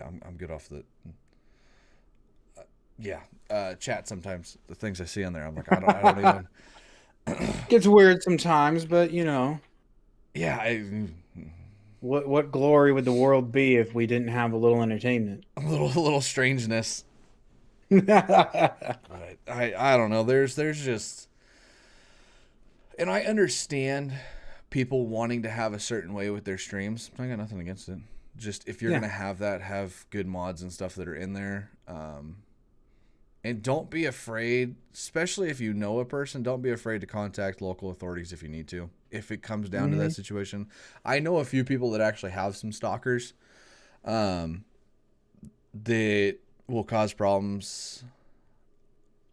I'm good off the. Chat sometimes the things I see on there, I'm like, I don't even. Gets weird sometimes, but you know, Yeah, what glory would the world be if we didn't have a little entertainment? a little strangeness. Yeah. But I don't know. There's just, and I understand people wanting to have a certain way with their streams. I got nothing against it. Just if you're gonna have that, have good mods and stuff that are in there. And don't be afraid, especially if you know a person, don't be afraid to contact local authorities if you need to. If it comes down to that situation. I know a few people that actually have some stalkers that will cause problems.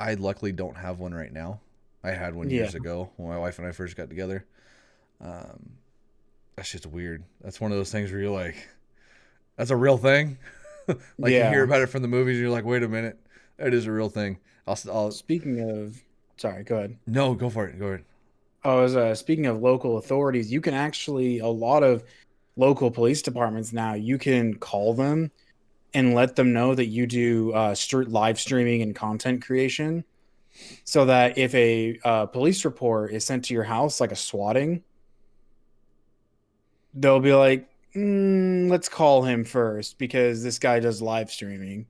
I luckily don't have one right now. I had one years ago when my wife and I first got together. That's just weird. That's one of those things where you're like, that's a real thing. Like you hear about it from the movies and you're like, wait a minute. It is a real thing. Speaking of, sorry, go ahead. No, go for it. Go ahead. I was speaking of local authorities. You can actually, a lot of local police departments now, you can call them and let them know that you do live streaming and content creation, so that if a police report is sent to your house, like a swatting, they'll be like, let's call him first because this guy does live streaming.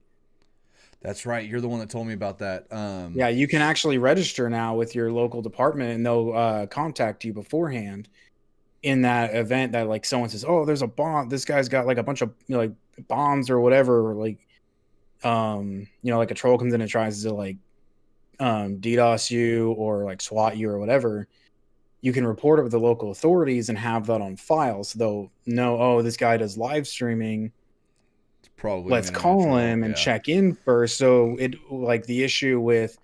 That's right. You're the one that told me about that. Yeah, you can actually register now with your local department, and they'll contact you beforehand in that event that like someone says, "Oh, there's a bomb. This guy's got like a bunch of like bombs or whatever." Or, like, like a troll comes in and tries to like DDoS you or like SWAT you or whatever. You can report it with the local authorities and have that on file, so they'll know, oh, this guy does live streaming. Probably Let's call him and check in first. So it, like the issue with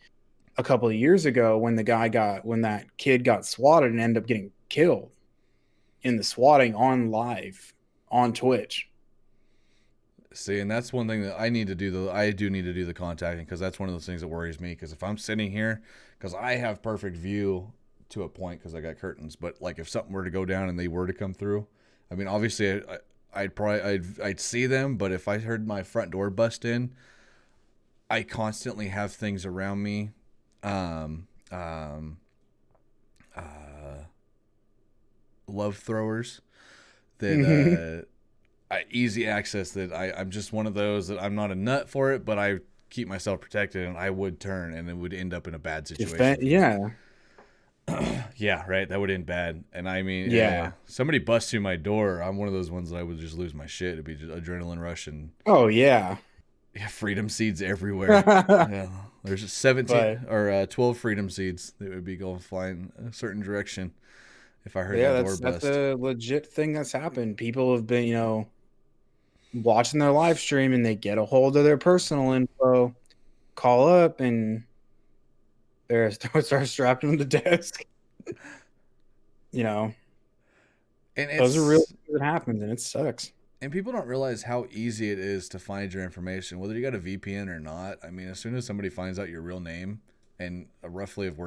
a couple of years ago when that kid got swatted and ended up getting killed in the swatting on live on Twitch. See, and that's one thing that I need to do. I do need to do the contacting, because that's one of those things that worries me. Because if I'm sitting here, because I have perfect view to a point because I got curtains, but like if something were to go down and they were to come through, I mean, obviously I'd see them, but if I heard my front door bust in, I constantly have things around me. love throwers Hmm. that easy access. That I'm just one of those that I'm not a nut for it, but I keep myself protected, and I would turn, and it would end up in a bad situation for me. Yeah, Yeah, right. That would end bad. And I mean, yeah. somebody busts through my door. I'm one of those ones that I would just lose my shit. It'd be just adrenaline rush and Oh yeah. yeah, freedom seeds everywhere. Yeah, there's 17 But or 12 freedom seeds that would be going flying a certain direction if I heard yeah, that door that's bust. a legit thing that's happened. People have been, watching their live stream and they get a hold of their personal info, call up, and they're start strapped them to the desk. You know, And those are real it's things that happens, and it sucks. and people don't realize how easy it is to find your information, whether you got a VPN or not. I mean, as soon as somebody finds out your real name and roughly of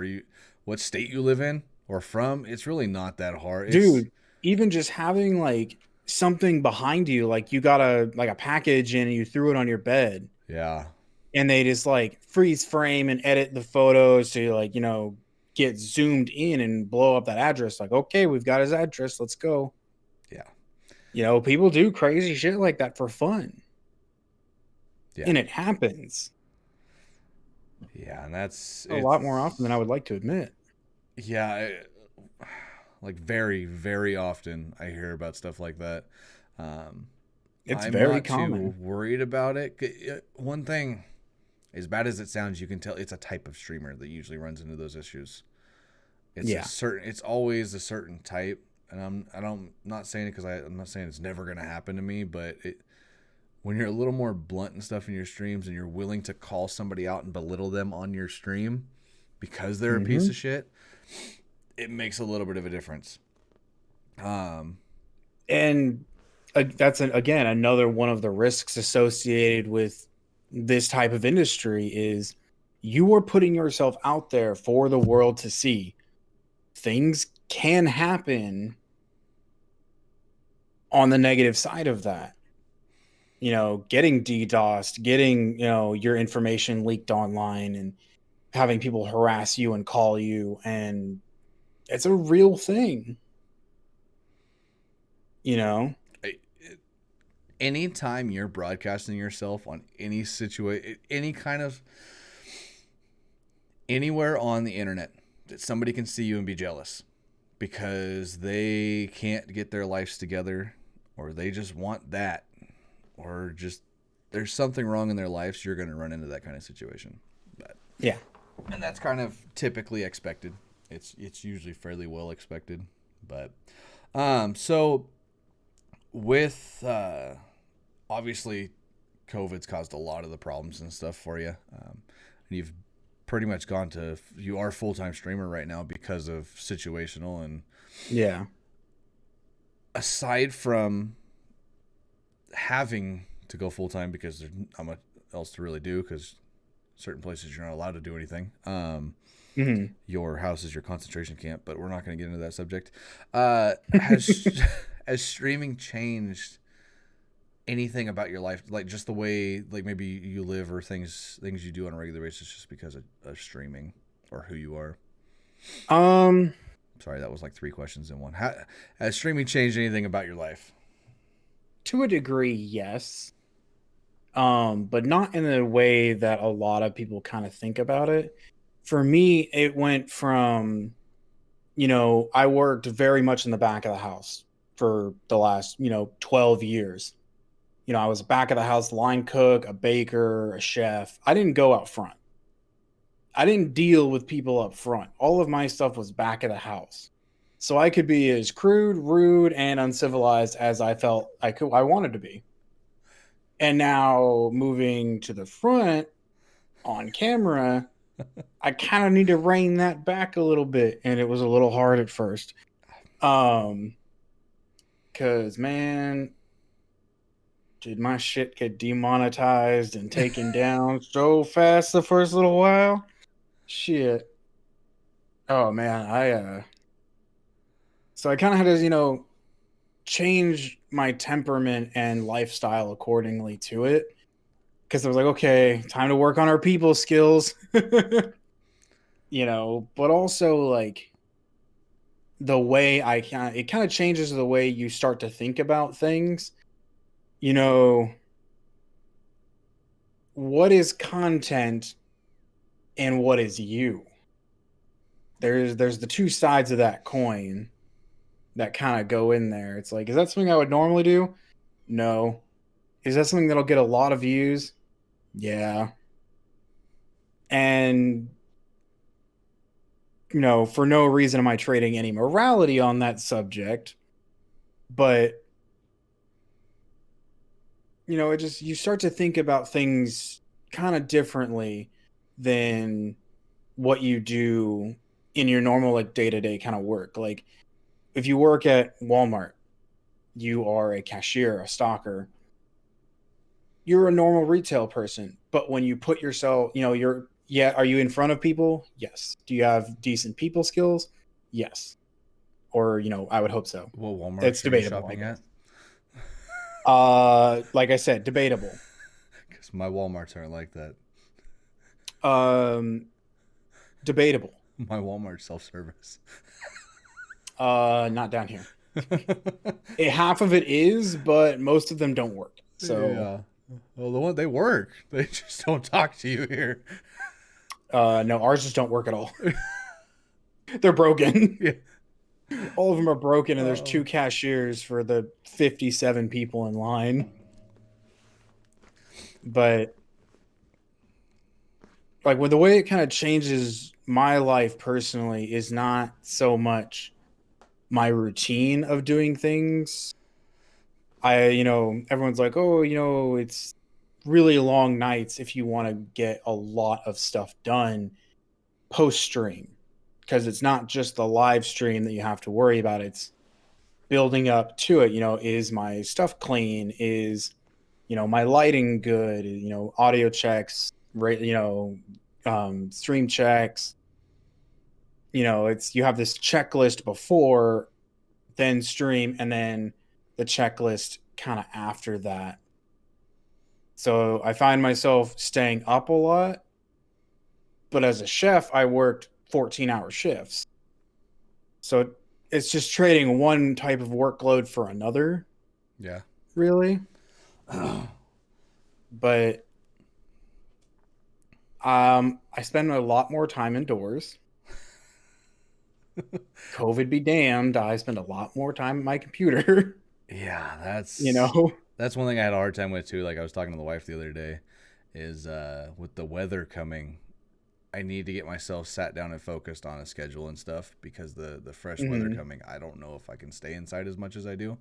what state you live in or from, it's really not that hard. It's Dude, even just having like something behind you, like you got a package in and you threw it on your bed, yeah, and they just like freeze frame and edit the photos to like, get zoomed in and blow up that address. Like, okay, we've got his address. Let's go. yeah, People do crazy shit like that for fun. yeah, And it happens yeah, and that's a lot more often than I it's would like to admit. yeah, like very very often I hear about stuff like that. Um, It's I'm very not too common. worried about it. One thing, as bad as it sounds, you can tell it's a type of streamer that usually runs into those issues. Yeah. It's always a certain type, and I'm not saying it because I'm not saying it's never gonna happen to me, but when you're a little more blunt and stuff in your streams, and you're willing to call somebody out and belittle them on your stream because they're a piece Hmm. of shit, it makes a little bit of a difference. Um, And that's again another one of the risks associated with this type of industry is you are putting yourself out there for the world to see. Things can happen on the negative side of that. Getting DDoSed, getting, your information leaked online and having people harass you and call you, and it's a real thing, you know. anytime you're broadcasting yourself on any situation, any kind of anywhere on the internet, that somebody can see you and be jealous because they can't get their lives together, or they just want that, or just there's something wrong in their lives, you're going to run into that kind of situation. But Yeah. and that's kind of typically expected. It's usually fairly well expected. But so with obviously COVID's caused a lot of the problems and stuff for you. And you've pretty much you are a full-time streamer right now because of situational. And Yeah. aside from having to go full-time because there's not much else to really do, because certain places you're not allowed to do anything. Hmm. Your house is your concentration camp, but we're not going to get into that subject. Has has streaming changed anything about your life, like just the way, like maybe you live, or things you do on a regular basis, just because of streaming, or who you are? um Sorry, that was like three questions in one. Has streaming changed anything about your life? to a degree, yes. But not in the way that a lot of people kind of think about it. For me, it went from, I worked very much in the back of the house for the last, 12 years. I was a back of the house line cook, a baker, a chef. I didn't go out front. I didn't deal with people up front. All of my stuff was back of the house. So I could be as crude, rude, and uncivilized as I felt I wanted to be. And now moving to the front on camera, I kind of need to rein that back a little bit, and it was a little hard at first. Um, cause man, did my shit get demonetized and taken down so fast the first little while? Shit. Oh man, I so I kind of had to, change my temperament and lifestyle accordingly to it. Because I was like, okay, time to work on our people skills. But also like the way it kind of changes the way you start to think about things. You know, what is content and what is you? There's the two sides of that coin that kind of go in there. It's like, is that something I would normally do? No. Is that something that'll get a lot of views? Yeah. And for no reason am I trading any morality on that subject, but it just, you start to think about things kind of differently than what you do in your normal like day-to-day kind of work. Like if you work at Walmart, you are a cashier, a stocker. You're a normal retail person, but when you put yourself, are you in front of people? Yes. Do you have decent people skills? Yes. Or, I would hope so. What It's Walmarts are you debatable, I shopping at? guess. Like I said, debatable. Because my Walmarts aren't like that. Debatable. My Walmart self-service. Not down here. Half of it is, but most of them don't work. So yeah. Well, they work. They just don't talk to you here. no, ours just don't work at all. They're broken. Yeah. All of them are broken, and there's 2 cashiers for the 57 people in line. But like, with the way it kind of changes my life personally is not so much my routine of doing things. Everyone's like, oh, it's really long nights if you want to get a lot of stuff done post stream, because it's not just the live stream that you have to worry about. It's building up to it. Is my stuff clean? Is, my lighting good? Audio checks, right? Stream checks. You have this checklist before, then stream, and then the checklist kind of after that. So I find myself staying up a lot, but as a chef, I worked 14-hour shifts. So it's just trading one type of workload for another. Yeah. Really. But I spend a lot more time indoors. COVID be damned, I spend a lot more time at my computer. Yeah, that's That's one thing I had a hard time with too. Like I was talking to the wife the other day, is with the weather coming, I need to get myself sat down and focused on a schedule and stuff, because the fresh weather coming, I don't know if I can stay inside as much as I do.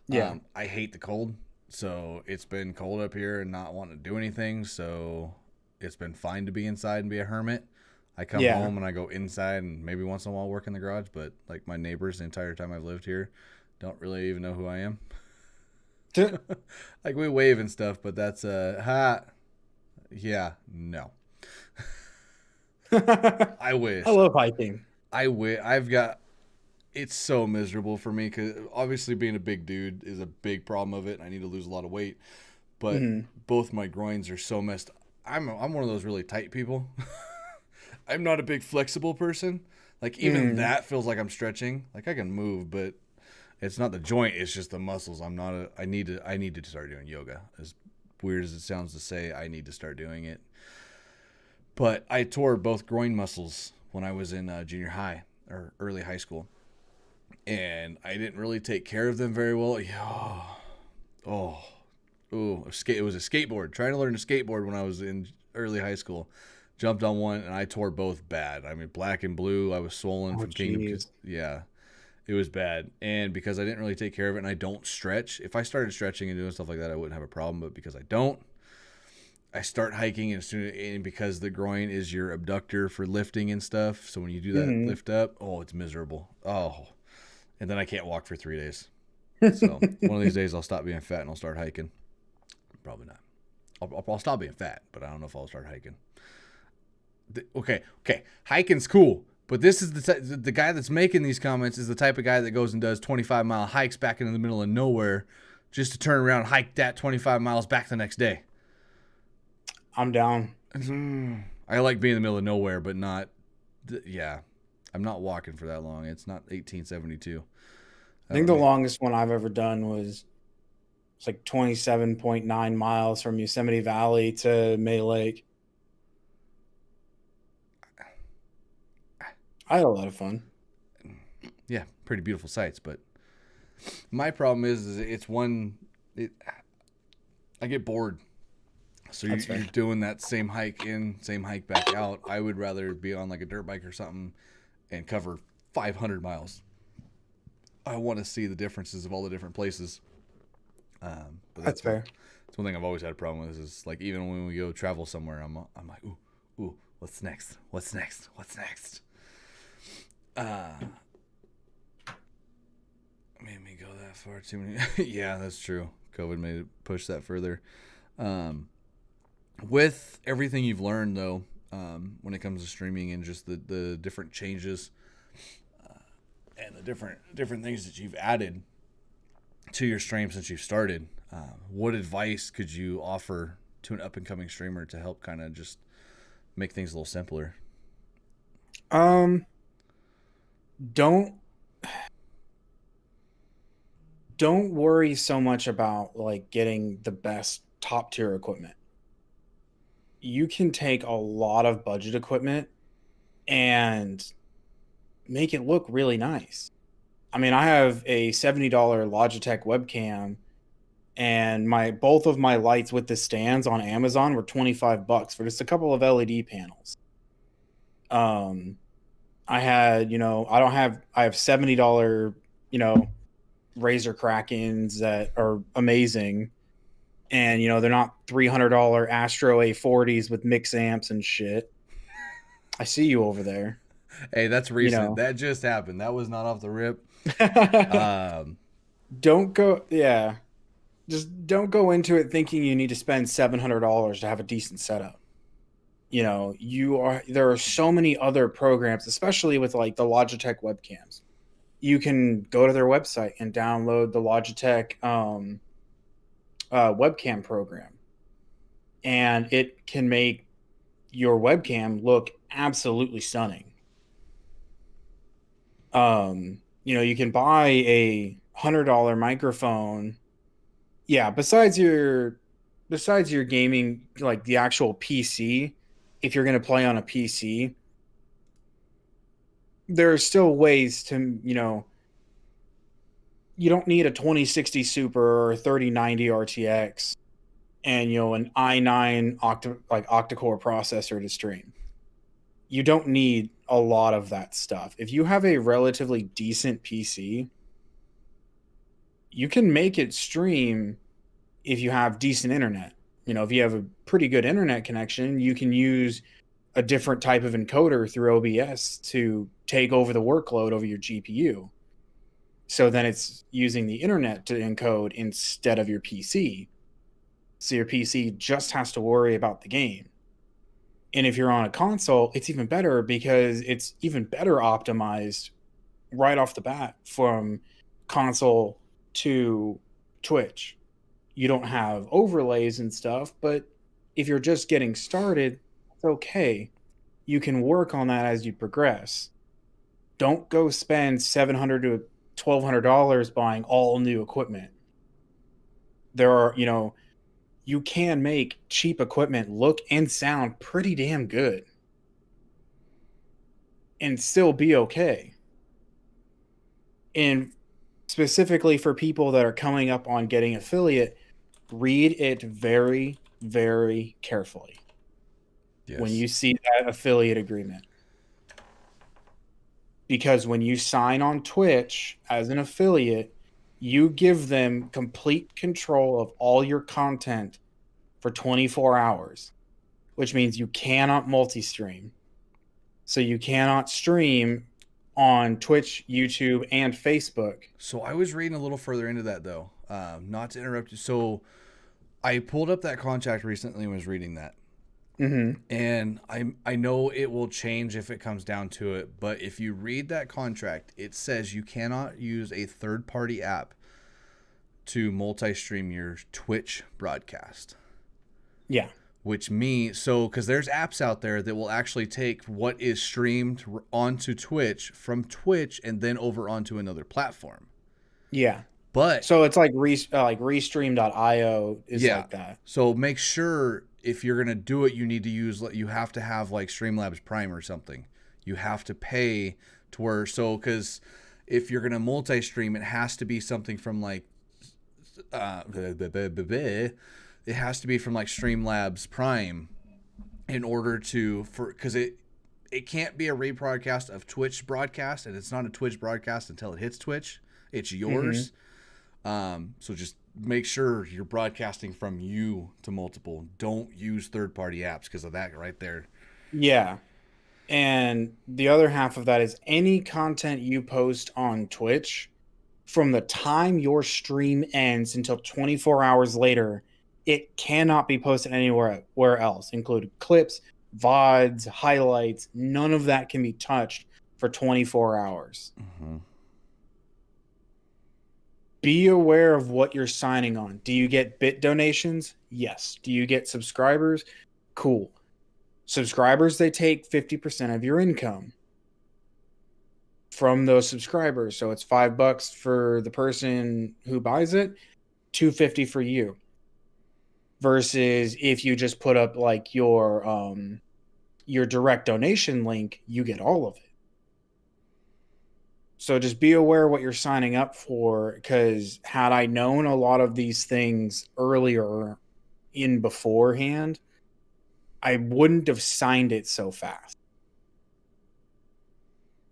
Yeah. I hate the cold, so it's been cold up here and not wanting to do anything, so it's been fine to be inside and be a hermit. I come home and I go inside and maybe once in a while work in the garage, but like my neighbors the entire time I've lived here don't really even know who I am. Like we wave and stuff, but that's yeah, no. I wish. I love hiking. I've got, it's so miserable for me because obviously being a big dude is a big problem of it. I need to lose a lot of weight, but both my groins are so messed. I'm one of those really tight people. I'm not a big flexible person. Like even that feels like I'm stretching. Like I can move, but it's not the joint. It's just the muscles. I need to start doing yoga. As weird as it sounds to say, I need to start doing it. But I tore both groin muscles when I was in junior high or early high school, and I didn't really take care of them very well. It was a skateboard. Trying to learn to skateboard when I was in early high school. Jumped on one and I tore both bad. I mean, black and blue. I was swollen from Kingdom. Yeah, it was bad. And because I didn't really take care of it and I don't stretch, if I started stretching and doing stuff like that, I wouldn't have a problem. But because I don't, I start hiking, and because the groin is your abductor for lifting and stuff. So when you do that lift up, it's miserable. Oh, and then I can't walk for 3 days. So one of these days I'll stop being fat and I'll start hiking. Probably not. I'll stop being fat, but I don't know if I'll start hiking. Okay, hiking's cool, but this is the guy that's making these comments is the type of guy that goes and does 25-mile hikes back into the middle of nowhere just to turn around and hike that 25 miles back the next day. I'm down. I like being in the middle of nowhere, but not, yeah. I'm not walking for that long. It's not 1872. I think the longest one I've ever done was it's like 27.9 miles from Yosemite Valley to May Lake. I had a lot of fun. Yeah, pretty beautiful sights, but my problem is it's one. I get bored. So you're doing that same hike in, same hike back out. I would rather be on like a dirt bike or something and cover 500 miles. I want to see the differences of all the different places. But That's fair. That's one thing I've always had a problem with is like even when we go travel somewhere, I'm like, ooh, what's next? What's next? What's next? Made me go that far too many. Yeah, that's true. COVID made it push that further. With everything you've learned, though, when it comes to streaming and just the different changes and the different things that you've added to your stream since you've started, what advice could you offer to an up-and-coming streamer to help kind of just make things a little simpler? Don't worry so much about like getting the best top tier equipment. You can take a lot of budget equipment and make it look really nice. I mean, I have a $70 Logitech webcam, and both of my lights with the stands on Amazon were $25 for just a couple of LED panels. I had, I have $70, Razer Krakens that are amazing. And, they're not $300 Astro A40s with mix amps and shit. I see you over there. Hey, that's recent. That just happened. That was not off the rip. Just don't go into it thinking you need to spend $700 to have a decent setup. There are so many other programs, especially with like the Logitech webcams. You can go to their website and download the Logitech webcam program, and it can make your webcam look absolutely stunning. You can buy a $100 microphone. Yeah, besides your gaming, like the actual PC, if you're going to play on a PC, there are still ways to, you don't need a 2060 Super or a 3090 RTX and, an i9 octa-core processor to stream. You don't need a lot of that stuff. If you have a relatively decent PC, you can make it stream if you have decent internet. If you have a pretty good internet connection, you can use a different type of encoder through OBS to take over the workload over your GPU. So then it's using the internet to encode instead of your PC. So your PC just has to worry about the game. And if you're on a console, it's even better because it's even better optimized right off the bat from console to Twitch. You don't have overlays and stuff, but if you're just getting started, it's okay. You can work on that as you progress. Don't go spend $700 to $1,200 buying all new equipment. There are, you can make cheap equipment look and sound pretty damn good and still be okay. And specifically for people that are coming up on getting affiliate, read it very, very carefully. Yes. When you see that affiliate agreement. Because when you sign on Twitch as an affiliate, you give them complete control of all your content for 24 hours, which means you cannot multi-stream. So you cannot stream on Twitch, YouTube, and Facebook. So I was reading a little further into that, though. Not to interrupt you. So I pulled up that contract recently and was reading that. Mm-hmm. And I know it will change if it comes down to it, but if you read that contract, it says you cannot use a third-party app to multi-stream your Twitch broadcast. Yeah. which means because there's apps out there that will actually take what is streamed onto Twitch from Twitch and then over onto another platform. Yeah. But So it's like restream.io is yeah, like that. so make sure if you're gonna do it, you have to have like Streamlabs Prime or something. You have to pay to where because if you're gonna multi-stream, it has to be something from like it has to be from like Streamlabs Prime in order because it can't be a rebroadcast of Twitch broadcast, and it's not a Twitch broadcast until it hits Twitch. It's yours. So just make sure you're broadcasting from you to multiple. Don't use third-party apps because of that right there. Yeah. And the other half of that is any content you post on Twitch from the time your stream ends until 24 hours later, it cannot be posted anywhere else, including clips, VODs, highlights. None of that can be touched for 24 hours. Mm-hmm. Be aware of what you're signing on. Do you get bit donations? Yes. Do you get subscribers? Cool. Subscribers, they take 50% of your income from those subscribers. So it's $5 for the person who buys it, $2.50 for you. Versus if you just put up like your direct donation link, you get all of it. So just be aware what you're signing up for, because had I known a lot of these things earlier in beforehand, I wouldn't have signed it so fast.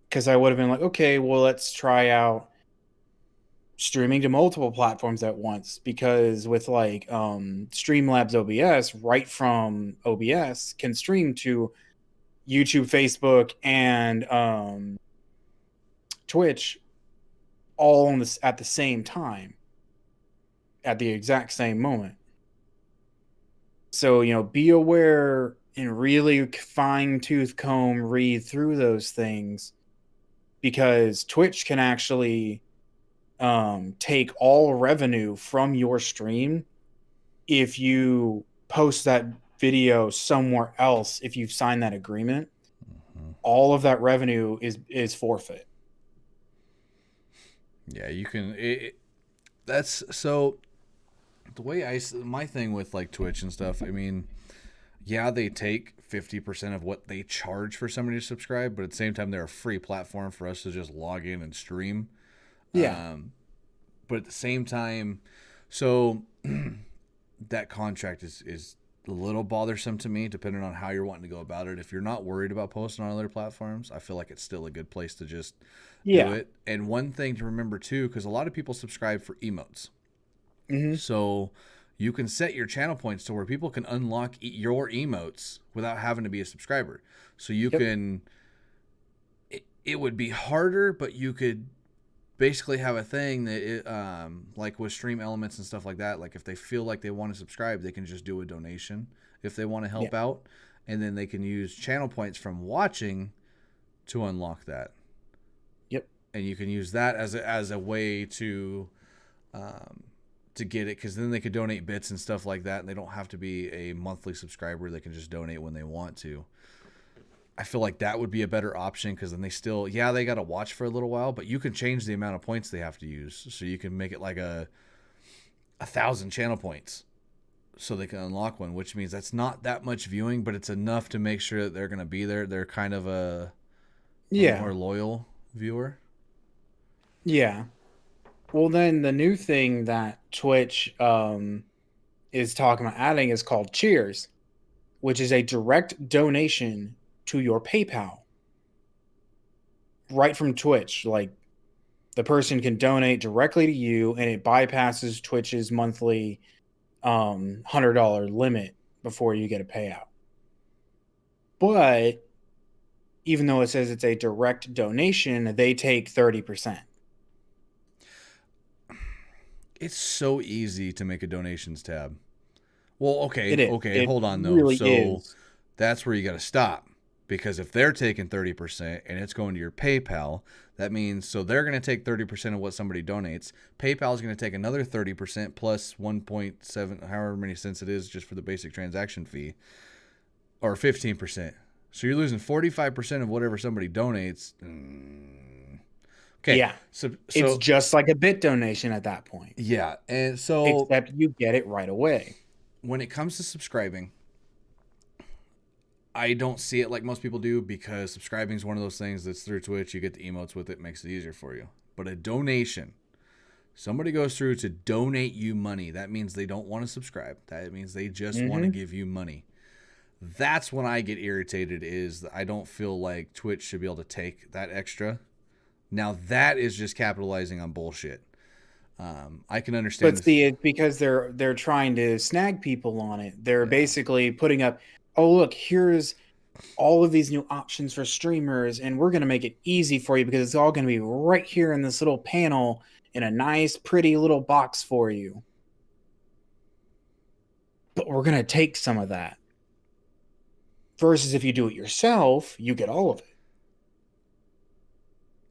Because I would have been like, okay, well, let's try out streaming to multiple platforms at once. Because with like Streamlabs OBS, right from OBS, can stream to YouTube, Facebook, and Twitch all at the same time, at the exact same moment. So, be aware and really fine tooth comb read through those things, because Twitch can actually take all revenue from your stream if you post that video somewhere else. If you've signed that agreement, all of that revenue is forfeit. Yeah, you can. That's so. The way my thing with like Twitch and stuff. I mean, yeah, they take 50% of what they charge for somebody to subscribe, but at the same time, they're a free platform for us to just log in and stream. Yeah. But at the same time, so that contract is a little bothersome to me, depending on how you're wanting to go about it. If you're not worried about posting on other platforms, I feel like it's still a good place to just do it. And one thing to remember too, because a lot of people subscribe for emotes. Mm-hmm. So you can set your channel points to where people can unlock your emotes without having to be a subscriber. So you can, it would be harder, but you could basically have a thing that like with stream elements and stuff like that, like if they feel like they want to subscribe, they can just do a donation if they want to help out, and then they can use channel points from watching to unlock that. And you can use that as a way to get it, because then they could donate bits and stuff like that, and they don't have to be a monthly subscriber. They can just donate when they want to. I feel like that would be a better option, because then they got to watch for a little while, but you can change the amount of points they have to use. So you can make it like 1,000 channel points so they can unlock one, which means that's not that much viewing, but it's enough to make sure that they're going to be there. They're kind of a more loyal viewer. Yeah. Well, then the new thing that Twitch is talking about adding is called Cheers, which is a direct donation to your PayPal right from Twitch. Like, the person can donate directly to you, and it bypasses Twitch's monthly $100 limit before you get a payout. But even though it says it's a direct donation, they take 30%. It's so easy to make a donations tab. Well, okay, It is. okay, It hold on though. really So is. that's where you got to stop. Because if they're taking 30% and it's going to your PayPal, that means so they're going to take 30% of what somebody donates. PayPal is going to take another 30% plus 1.7, however many cents it is just for the basic transaction fee, or 15%. So you're losing 45% of whatever somebody donates. Okay. Yeah. So It's just like a bit donation at that point. yeah. And so Except you get it right away. when it comes to subscribing, I don't see it like most people do because subscribing is one of those things that's through Twitch. You get the emotes with it, makes it easier for you. But a donation, somebody goes through to donate you money. That means they don't want to subscribe. That means they just want to give you money. That's when I get irritated is I don't feel like Twitch should be able to take that extra. Now that is just capitalizing on bullshit. I can understand. But see, it's because they're trying to snag people on it. They're basically putting up, oh look, here's all of these new options for streamers, and we're gonna make it easy for you because it's all gonna be right here in this little panel in a nice, pretty little box for you. But we're gonna take some of that. Versus if you do it yourself, you get all of it.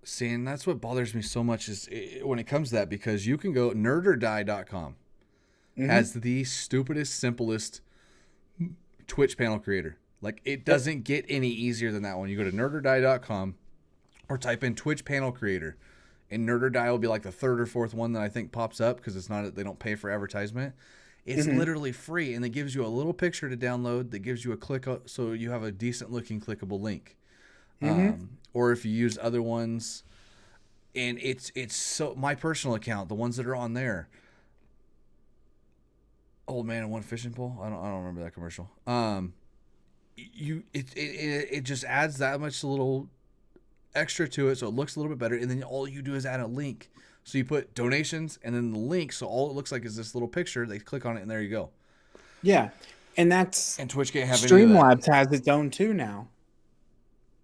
See, and that's what bothers me so much is when it comes to that, because you can go nerdordie.com has the stupidest, simplest Twitch panel creator. Like, it doesn't get any easier than that one. You go to nerdordie.com or type in Twitch panel creator, and nerdordie will be like the third or fourth one that I think pops up because it's not, they don't pay for advertisement. It's literally free, and it gives you a little picture to download that gives you a click, so you have a decent looking clickable link. Or if you use other ones, and it's so, my personal account, the ones that are on there, Old Man and One Fishing Pole, I don't remember that commercial. It just adds that much little extra to it, so it looks a little bit better, and then all you do is add a link. So you put donations and then the link, so all it looks like is this little picture. They click on it and there you go. Yeah, and Twitch can't have Streamlabs has its own too now.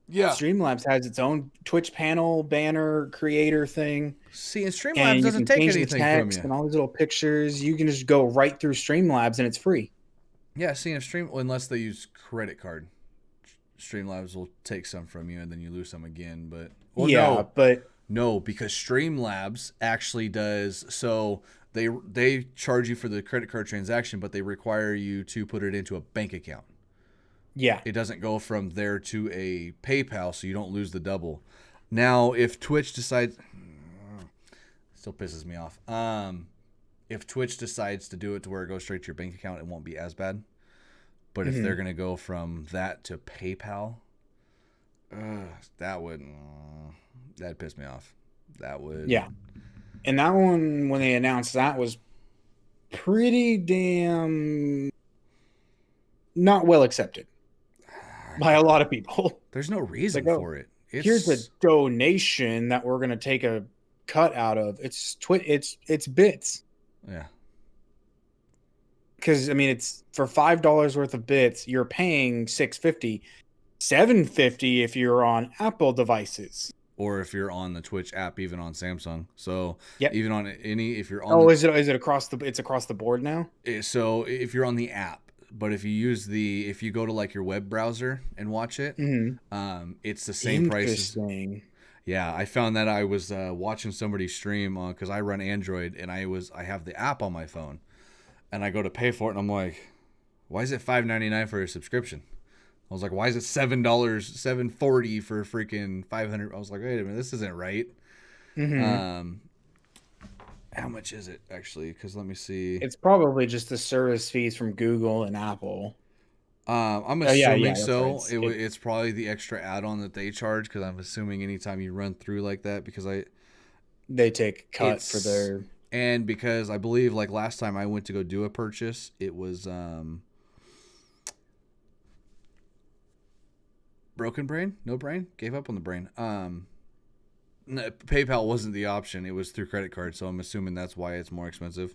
Yeah, Streamlabs has its own Twitch panel banner creator thing. See, and Streamlabs doesn't take anything from you. And all these little pictures, you can just go right through Streamlabs and it's free. Yeah, see, unless they use credit card, Streamlabs will take some from you and then you lose some again. But no, because Streamlabs actually does, so they charge you for the credit card transaction, but they require you to put it into a bank account. Yeah. It doesn't go from there to a PayPal, so you don't lose the double. Now, if Twitch decides, still pisses me off. If Twitch decides to do it to where it goes straight to your bank account, it won't be as bad. But if they're going to go from that to PayPal, that'd piss me off. That would. Yeah. And that one, when they announced that, was pretty damn not well accepted by a lot of people. There's no reason for it. Here's a donation that we're going to take a cut out of. It's bits. Yeah. Because I mean, it's for $5 worth of bits, you're paying $6.50, $7.50 if you're on Apple devices, or if you're on the Twitch app, even on Samsung. So even on if you're on. Oh, is it across the? It's across the board now. So if you're on the app, but if you go to like your web browser and watch it, it's the same price. Yeah, I found that I was watching somebody stream on, because I run Android and I have the app on my phone. And I go to pay for it, and I'm like, why is it $5.99 for a subscription? I was like, why is it $7.40 for freaking 500? I was like, wait a minute, this isn't right. How much is it actually? Because let me see. It's probably just the service fees from Google and Apple. I'm assuming so. Right. It's probably the extra add-on that they charge, because I'm assuming anytime you run through like that, because they take a cut for their. And because I believe, like last time I went to go do a purchase, it was broken brain, no brain, gave up on the brain. PayPal wasn't the option; it was through credit card. So I'm assuming that's why it's more expensive.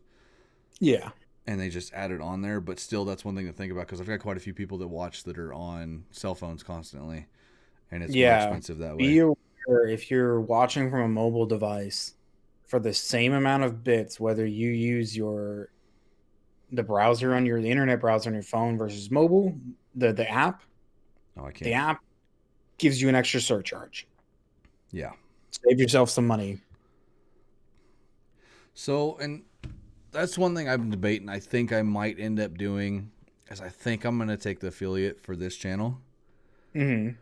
Yeah, and they just added on there, but still, that's one thing to think about, because I've got quite a few people that watch that are on cell phones constantly, and it's more expensive that way. Be aware if you're watching from a mobile device. For the same amount of bits, whether you use the browser on the internet browser on your phone versus mobile, the app. Oh, I can't. The app gives you an extra surcharge. Yeah. Save yourself some money. So, and that's one thing I've been debating. I think I might end up doing is I think I'm going to take the affiliate for this channel. Mm-hmm.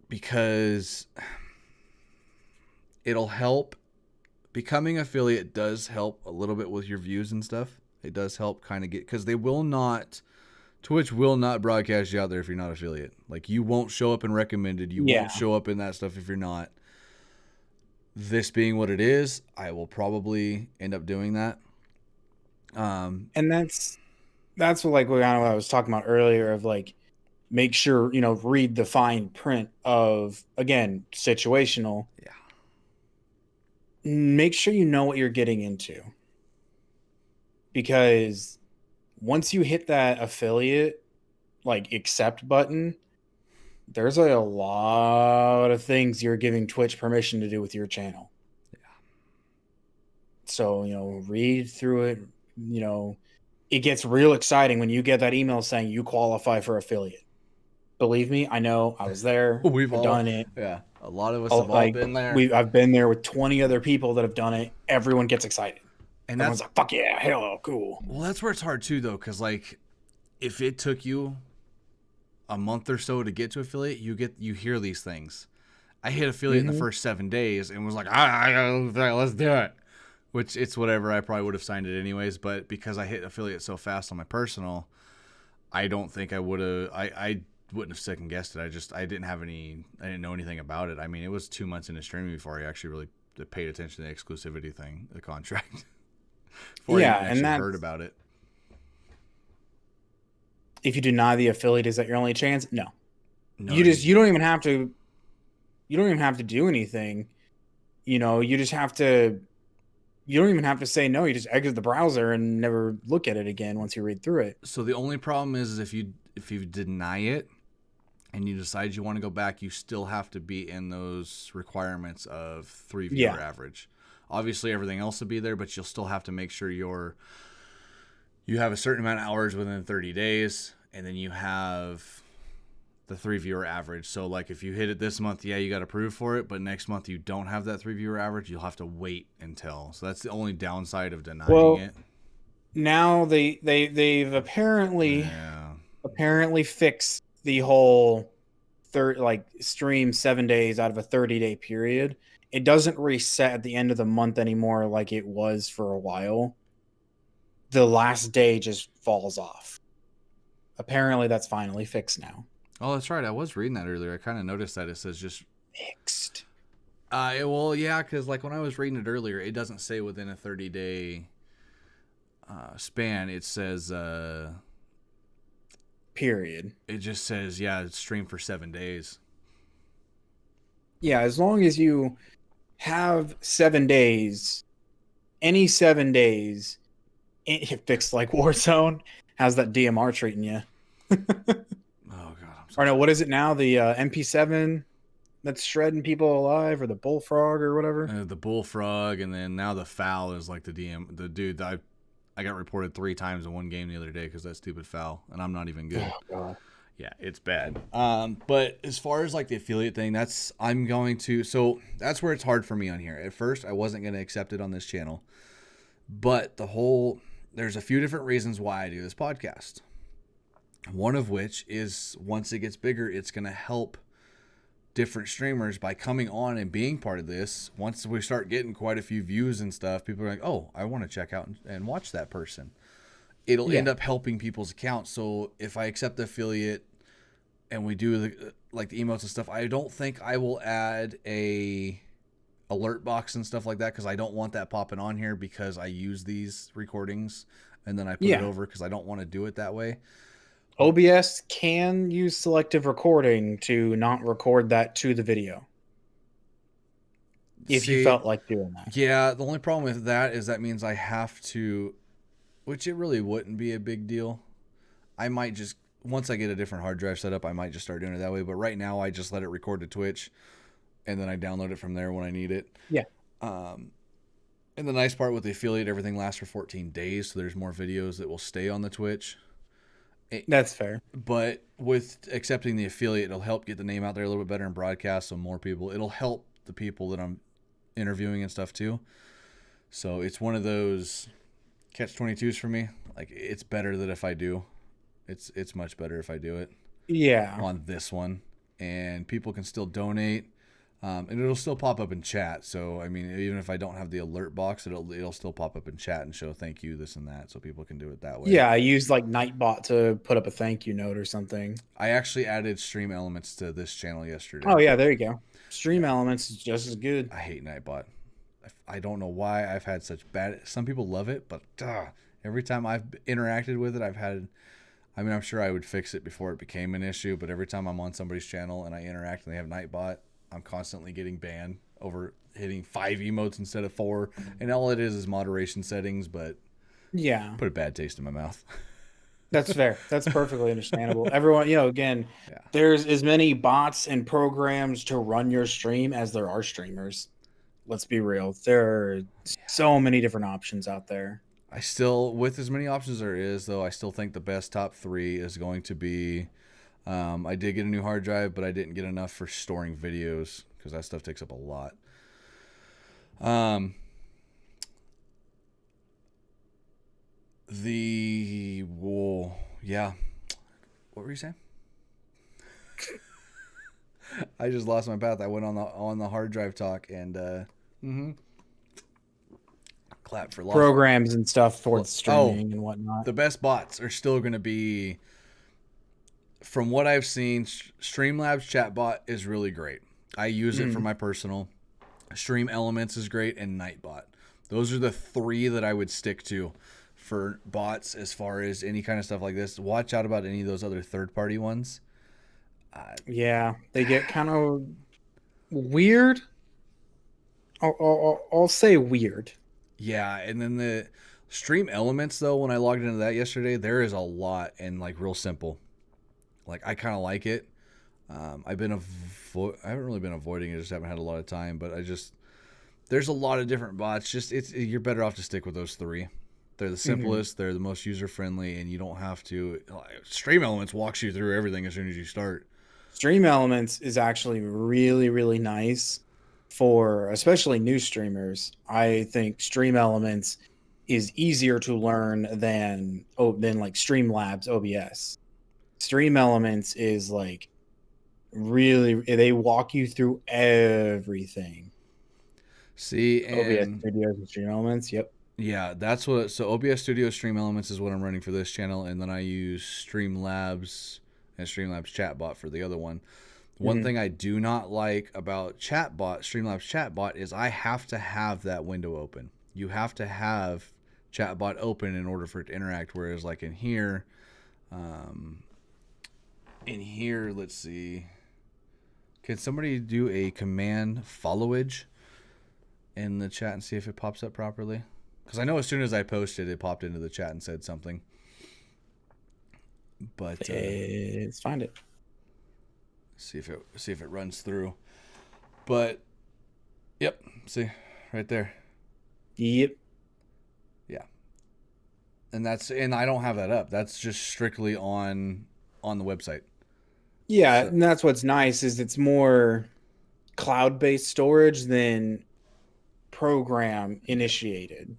Because it'll help. Becoming affiliate does help a little bit with your views and stuff. It does help kind of get, because Twitch will not broadcast you out there if you're not affiliate. Like, you won't show up in recommended. You won't show up in that stuff if you're not. This being what it is, I will probably end up doing that. And that's what, like, what I was talking about earlier of, like, make sure, read the fine print of, again, situational. Yeah. Make sure you know what you're getting into. Because once you hit that affiliate, like, accept button, there's a lot of things you're giving Twitch permission to do with your channel. Yeah. So, read through it. It gets real exciting when you get that email saying you qualify for affiliate. Believe me, I know. I was there. We've I've all done it. Yeah. A lot of us have all been there. I've been there with 20 other people that have done it. Everyone gets excited. And everyone's like, fuck yeah, hell, cool. Well, that's where it's hard too, though, because, like, if it took you a month or so to get to affiliate, you hear these things. I hit affiliate in the first 7 days and was like, let's do it. Which, it's whatever. I probably would have signed it anyways, but because I hit affiliate so fast on my personal, I don't think I would have. I wouldn't have second guessed it. I didn't know anything about it. I mean, it was 2 months into streaming before I actually really paid attention to the exclusivity thing, the contract. Before I even actually heard about it. If you deny the affiliate, is that your only chance? No. You don't even have to do anything. You just have to. You don't even have to say no. You just exit the browser and never look at it again once you read through it. So the only problem is if you deny it and you decide you want to go back, you still have to be in those requirements of 3 viewer average. Obviously, everything else will be there, but you'll still have to make sure you have a certain amount of hours within 30 days, and then you have the 3 viewer average. So, like, if you hit it this month, you got approved for it, but next month you don't have that 3 viewer average, you'll have to wait until. So that's the only downside of denying it. Now they've apparently fixed the whole stream 7 days out of a 30-day period. It doesn't reset at the end of the month anymore like it was for a while. The last day just falls off. Apparently that's finally fixed now. Oh, that's right. I was reading that earlier. I kind of noticed that it says just fixed. Well, yeah, because, like, when I was reading it earlier, it doesn't say within a 30-day span. It says period. It just says it's streamed for 7 days. Yeah, as long as you have 7 days, any 7 days, it fixed like Warzone how's that DMR treating you? Oh god, I'm sorry. Or no, what is it now? The MP7 that's shredding people alive, or the bullfrog or whatever? The bullfrog, and then now the foul is like the dude that I got reported 3 times in one game the other day because that stupid foul, and I'm not even good. Oh god. Yeah, it's bad. But as far as, like, the affiliate thing, so that's where it's hard for me on here. At first, I wasn't going to accept it on this channel, but there's a few different reasons why I do this podcast. One of which is, once it gets bigger, it's going to help different streamers by coming on and being part of this. Once we start getting quite a few views and stuff, people are like, oh, I want to check out and watch that person. It'll end up helping people's accounts. So if I accept the affiliate and we do the emotes and stuff, I don't think I will add a alert box and stuff like that, because I don't want that popping on here, because I use these recordings and then I put it over because I don't want to do it that way. OBS can use selective recording to not record that to the video. If you felt like doing that. Yeah, the only problem with that is that means I have to, which it really wouldn't be a big deal. I might just, once I get a different hard drive set up, I might just start doing it that way. But right now I just let it record to Twitch, and then I download it from there when I need it. Yeah. And the nice part with the affiliate, everything lasts for 14 days. So there's more videos that will stay on the Twitch. That's fair. But with accepting the affiliate, it'll help get the name out there a little bit better in broadcast, so more people. It'll help the people that I'm interviewing and stuff too. So it's one of those catch-22s for me. Like, it's better that if I do. It's much better if I do it Yeah. on this one, and people can still donate, and it'll still pop up in chat. So I mean, even if I don't have the alert box, it'll still pop up in chat and show thank you, this and that, so people can do it that way. Yeah, I used like Nightbot to put up a thank you note or something. I actually added stream elements to this channel yesterday. Oh yeah, there you go. Stream elements is just as good. I hate Nightbot. I don't know why I've had such bad. Some people love it, but every time I've interacted with it, I've had. I mean, I'm sure I would fix it before it became an issue, but every time I'm on somebody's channel and I interact and they have Nightbot, I'm constantly getting banned over hitting 5 emotes instead of 4. And all it is moderation settings, but yeah, put a bad taste in my mouth. That's fair. That's perfectly understandable. Everyone, again, Yeah. there's as many bots and programs to run your stream as there are streamers. Let's be real. There are so many different options out there. I still, with as many options there is, though, I still think the best top 3 is going to be. I did get a new hard drive, but I didn't get enough for storing videos because that stuff takes up a lot. Yeah. What were you saying? I just lost my path. I went on the hard drive talk and clap for lost programs and stuff for streaming and whatnot. The best bots are still going to be, from what I've seen, Streamlabs chatbot is really great. I use it for my personal. Stream Elements is great, and Nightbot. Those are the 3 that I would stick to for bots as far as any kind of stuff like this. Watch out about any of those other third-party ones. Yeah, they get kind of weird. I'll say weird. Yeah, and then the Stream Elements, though, when I logged into that yesterday, there is a lot and like real simple. Like, I kind of like it. I haven't really been avoiding it, just haven't had a lot of time. But there's a lot of different bots. You're better off to stick with those 3. They're the simplest, they're the most user friendly, and you don't have to. Stream Elements walks you through everything as soon as you start. Stream Elements is actually really, really nice for especially new streamers. I think Stream Elements is easier to learn than like Streamlabs OBS. Stream Elements is like really, they walk you through everything. See, OBS Studios and Stream Elements, yep. Yeah, that's what. So OBS Studio Stream Elements is what I'm running for this channel, and then I use Streamlabs and Streamlabs Chatbot for the other one. One thing I do not like about Streamlabs Chatbot, is I have to have that window open. You have to have Chatbot open in order for it to interact. Whereas, like in here, let's see. Can somebody do a command followage in the chat and see if it pops up properly? Because I know as soon as I posted, it popped into the chat and said something. But let's find it. See if it runs through. But yep, see right there. Yep. Yeah. And I don't have that up. That's just strictly on the website. Yeah, so, and that's what's nice is it's more cloud-based storage than program initiated.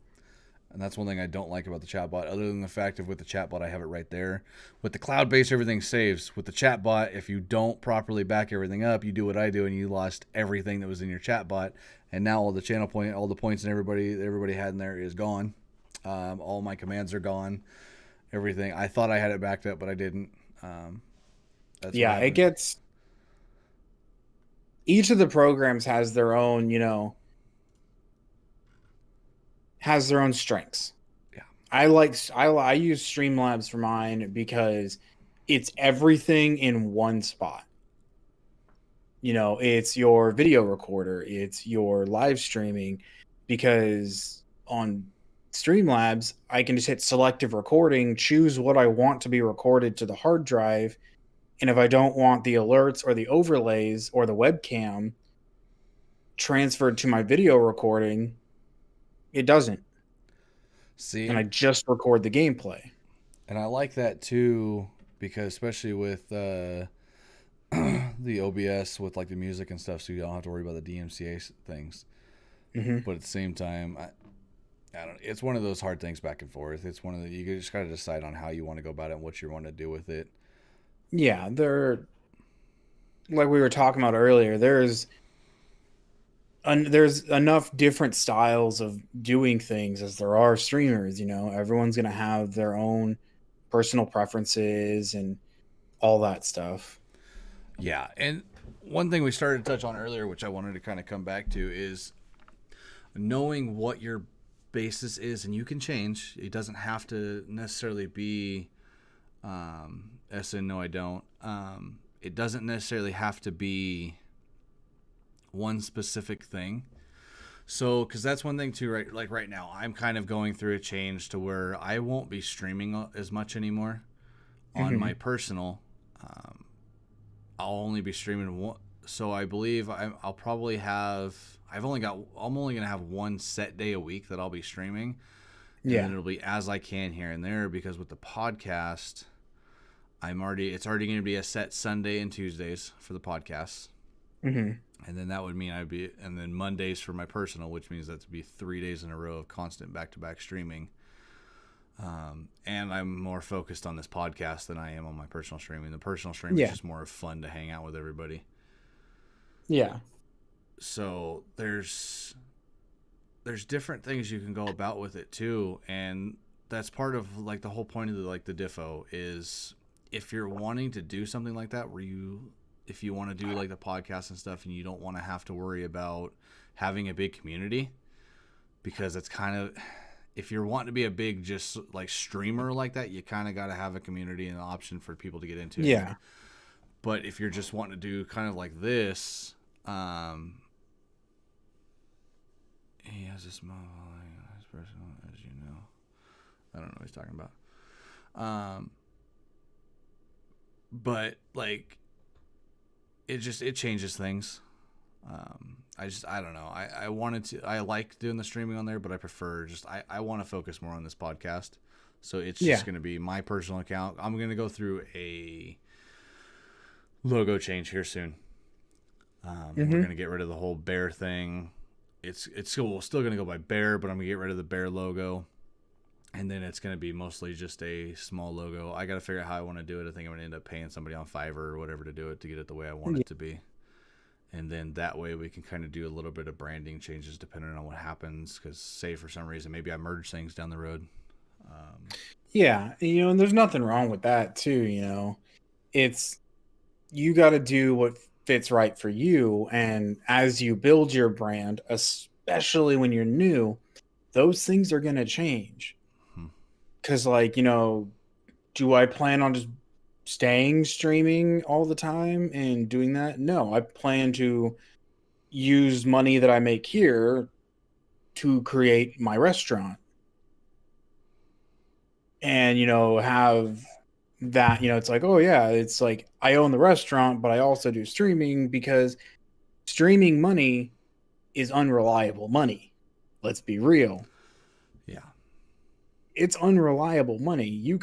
And that's one thing I don't like about the chatbot, other than the fact of with the chatbot, I have it right there. With the cloud-based, everything saves. With the chatbot, if you don't properly back everything up, you do what I do, and you lost everything that was in your chatbot. And now all the all the points and everybody had in there is gone. All my commands are gone. Everything. I thought I had it backed up, but I didn't. Yeah, it gets. Each of the programs has their own, has their own strengths. Yeah. I use Streamlabs for mine because it's everything in one spot. It's your video recorder, it's your live streaming, because on Streamlabs, I can just hit selective recording, choose what I want to be recorded to the hard drive, and if I don't want the alerts or the overlays or the webcam transferred to my video recording, it doesn't. See, and I just record the gameplay. And I like that too. because especially with the OBS with like the music and stuff, so you don't have to worry about the DMCA things. Hmm. But at the same time, I don't. It's one of those hard things back and forth. It's one of the you just got to decide on how you want to go about it and what you want to do with it. Yeah, they're like we were talking about earlier. There's enough different styles of doing things as there are streamers. You know, everyone's gonna have their own personal preferences and all that stuff. Yeah, and one thing we started to touch on earlier, which I wanted to kind of come back to, is knowing what your basis is, and you can change. It doesn't have to necessarily be S and no, I don't. It doesn't necessarily have to be one specific thing. So, because that's one thing too, right? Like right now, I'm kind of going through a change to where I won't be streaming as much anymore on Hmm. my personal. Um, I'll only be streaming one. So I believe I'll probably have. I'm only gonna have one set day a week that I'll be streaming, and then Yeah. it'll be as I can here and there. Because with the podcast, it's already going to be a set Sunday and Tuesdays for the podcasts. Hmm. And then that would mean and then Mondays for my personal, which means that to be 3 days in a row of constant back to back streaming. And I'm more focused on this podcast than I am on my personal streaming. The personal stream is Yeah. just more fun to hang out with everybody. Yeah. So there's different things you can go about with it too, and that's part of like the whole point of the Difo is if you're wanting to do something like that where if you want to do like the podcast and stuff and you don't want to have to worry about having a big community, because it's kind of, if you're wanting to be a big just like streamer like that, you kind of got to have a community and an option for people to get into. Yeah. But if you're just wanting to do kind of like this, he has a small his personal, as you know. I don't know what he's talking about. But like it changes things. I don't know. I like doing the streaming on there, but I prefer I want to focus more on this podcast. So it's Yeah. just going to be my personal account. I'm going to go through a logo change here soon. We're Hmm. going to get rid of the whole bear thing. It's still going to go by bear, but I'm going to get rid of the bear logo. And then it's going to be mostly just a small logo. I got to figure out how I want to do it. I think I'm going to end up paying somebody on Fiverr or whatever to do it to get it the way I want Yeah. it to be. And then that way we can kind of do a little bit of branding changes depending on what happens. Because say for some reason maybe I merge things down the road. Yeah. You know, and there's nothing wrong with that too. You know, it's you got to do what fits right for you, and as you build your brand, especially when you're new, those things are going to change. Hmm. Because, like, you know, do I plan on just staying streaming all the time and doing that? No, I plan to use money that I make here to create my restaurant and, you know, have that, you know, it's like, oh, yeah, it's like I own the restaurant, but I also do streaming because streaming money is unreliable money. Let's be real. Yeah. It's unreliable money.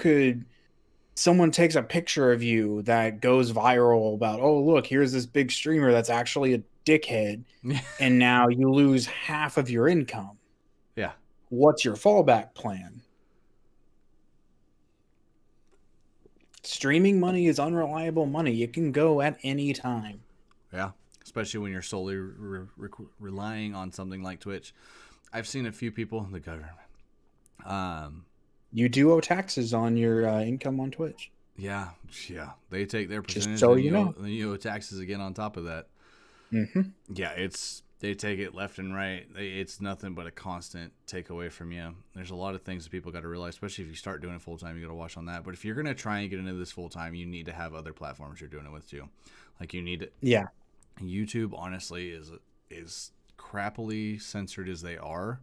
Someone takes a picture of you that goes viral about, oh, look, here's this big streamer that's actually a dickhead, and now you lose half of your income. Yeah. What's your fallback plan? Streaming money is unreliable money. It can go at any time. Yeah. Especially when you're solely relying on something like Twitch. I've seen a few people in the government. You do owe taxes on your income on Twitch. Yeah. Yeah. They take their Just percentage so and you know. you owe taxes again on top of that. Mm-hmm. Yeah, they take it left and right. It's nothing but a constant takeaway from you. There's a lot of things that people got to realize, especially if you start doing it full time. You got to watch on that. But if you're gonna try and get into this full time, you need to have other platforms you're doing it with too. Like you need to, Yeah. YouTube. Honestly, is crappily censored as they are.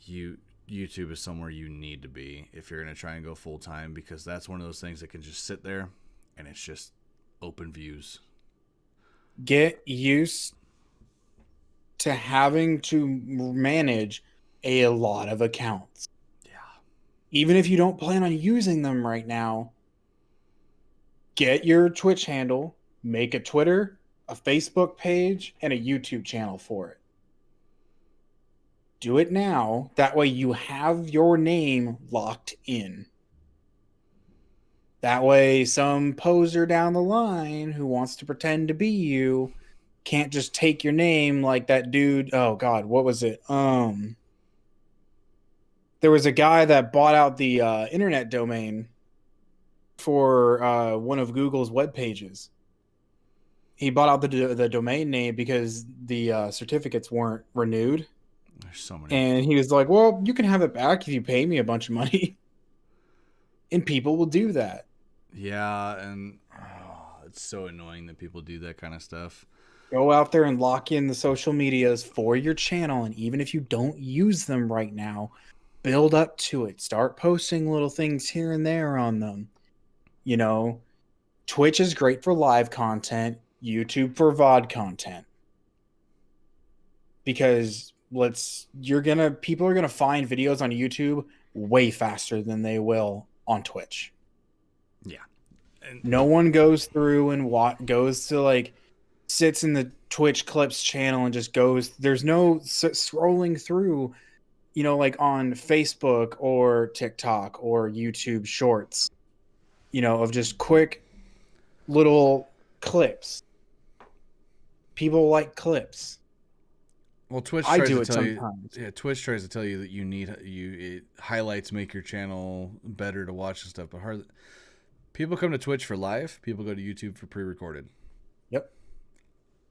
YouTube is somewhere you need to be if you're gonna try and go full time, because that's one of those things that can just sit there and it's just open views. Get used to having to manage a lot of accounts. Yeah. Even if you don't plan on using them right now, get your Twitch handle, make a Twitter, a Facebook page, and a YouTube channel for it. Do it now. That way you have your name locked in. That way some poser down the line who wants to pretend to be you can't just take your name like that dude. Oh God, what was it? There was a guy that bought out the internet domain for one of Google's web pages. He bought out the domain name because the certificates weren't renewed. There's so many. And he was like, well, you can have it back if you pay me a bunch of money. And people will do that. Yeah, and it's so annoying that people do that kind of stuff. Go out there and lock in the social medias for your channel. And even if you don't use them right now, build up to it. Start posting little things here and there on them. You know, Twitch is great for live content, YouTube for VOD content. Because people are gonna find videos on YouTube way faster than they will on Twitch. Yeah. And no one goes through and goes to like sits in the Twitch clips channel and just goes. There's no scrolling through, like on Facebook or TikTok or YouTube Shorts, of just quick little clips. People like clips. Well, Twitch I tries do to it tell you, sometimes. yeah, Twitch tries to tell you that it highlights make your channel better to watch and stuff, but people come to Twitch for live. People go to YouTube for pre-recorded. Yep.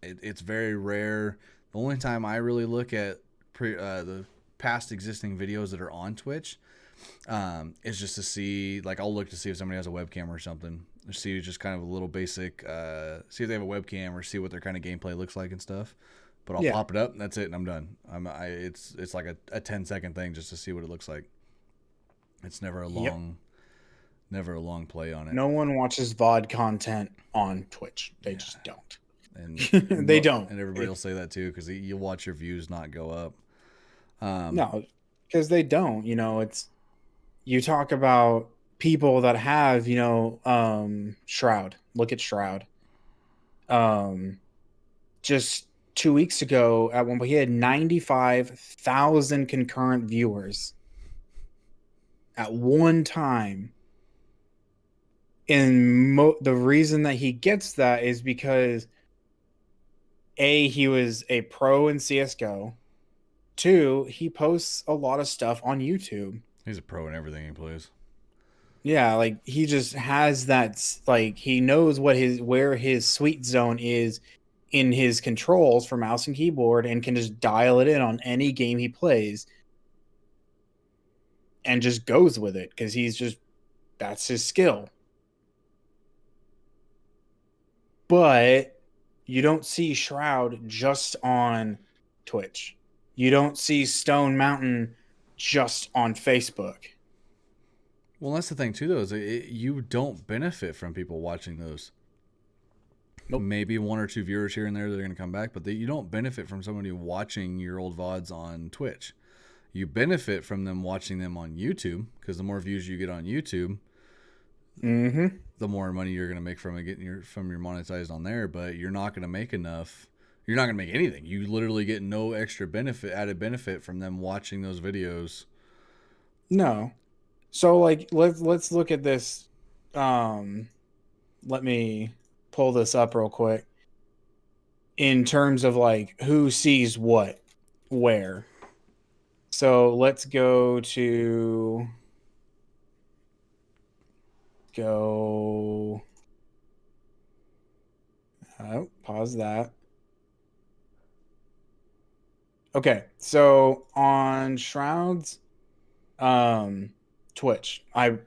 It's very rare. The only time I really look at the past existing videos that are on Twitch is just to see, like, I'll look to see if somebody has a webcam or something. Or see just kind of a little basic, see if they have a webcam or see what their kind of gameplay looks like and stuff. But I'll pop it up, and that's it, and I'm done. It's like a 10-second thing just to see what it looks like. It's never a long play on it. No one watches VOD content on Twitch. They just don't. And they don't. And everybody will say that too, because you'll watch your views not go up. No, because they don't. You talk about people that have, Shroud. Look at Shroud. Just 2 weeks ago, at one point, he had 95,000 concurrent viewers at one time. And the reason that he gets that is because he was a pro in CSGO. 2, he posts a lot of stuff on YouTube. He's a pro in everything he plays. Yeah, like he just has that, like he knows where his sweet zone is in his controls for mouse and keyboard and can just dial it in on any game he plays and just goes with it because that's his skill. But you don't see Shroud just on Twitch. You don't see Stone Mountain just on Facebook. Well, that's the thing too, though, is you don't benefit from people watching those. Nope. Maybe 1 or 2 viewers here and there that are going to come back, but you don't benefit from somebody watching your old VODs on Twitch. You benefit from them watching them on YouTube, because the more views you get on YouTube, the more money you're going to make from it, from your monetized on there. But you're not going to make enough. You're not going to make anything. You literally get no extra added benefit from them watching those videos. No. So like let's look at this. Let me pull this up real quick. In terms of like who sees what where. So let's go. Pause that. Okay, so on Shroud's Twitch, I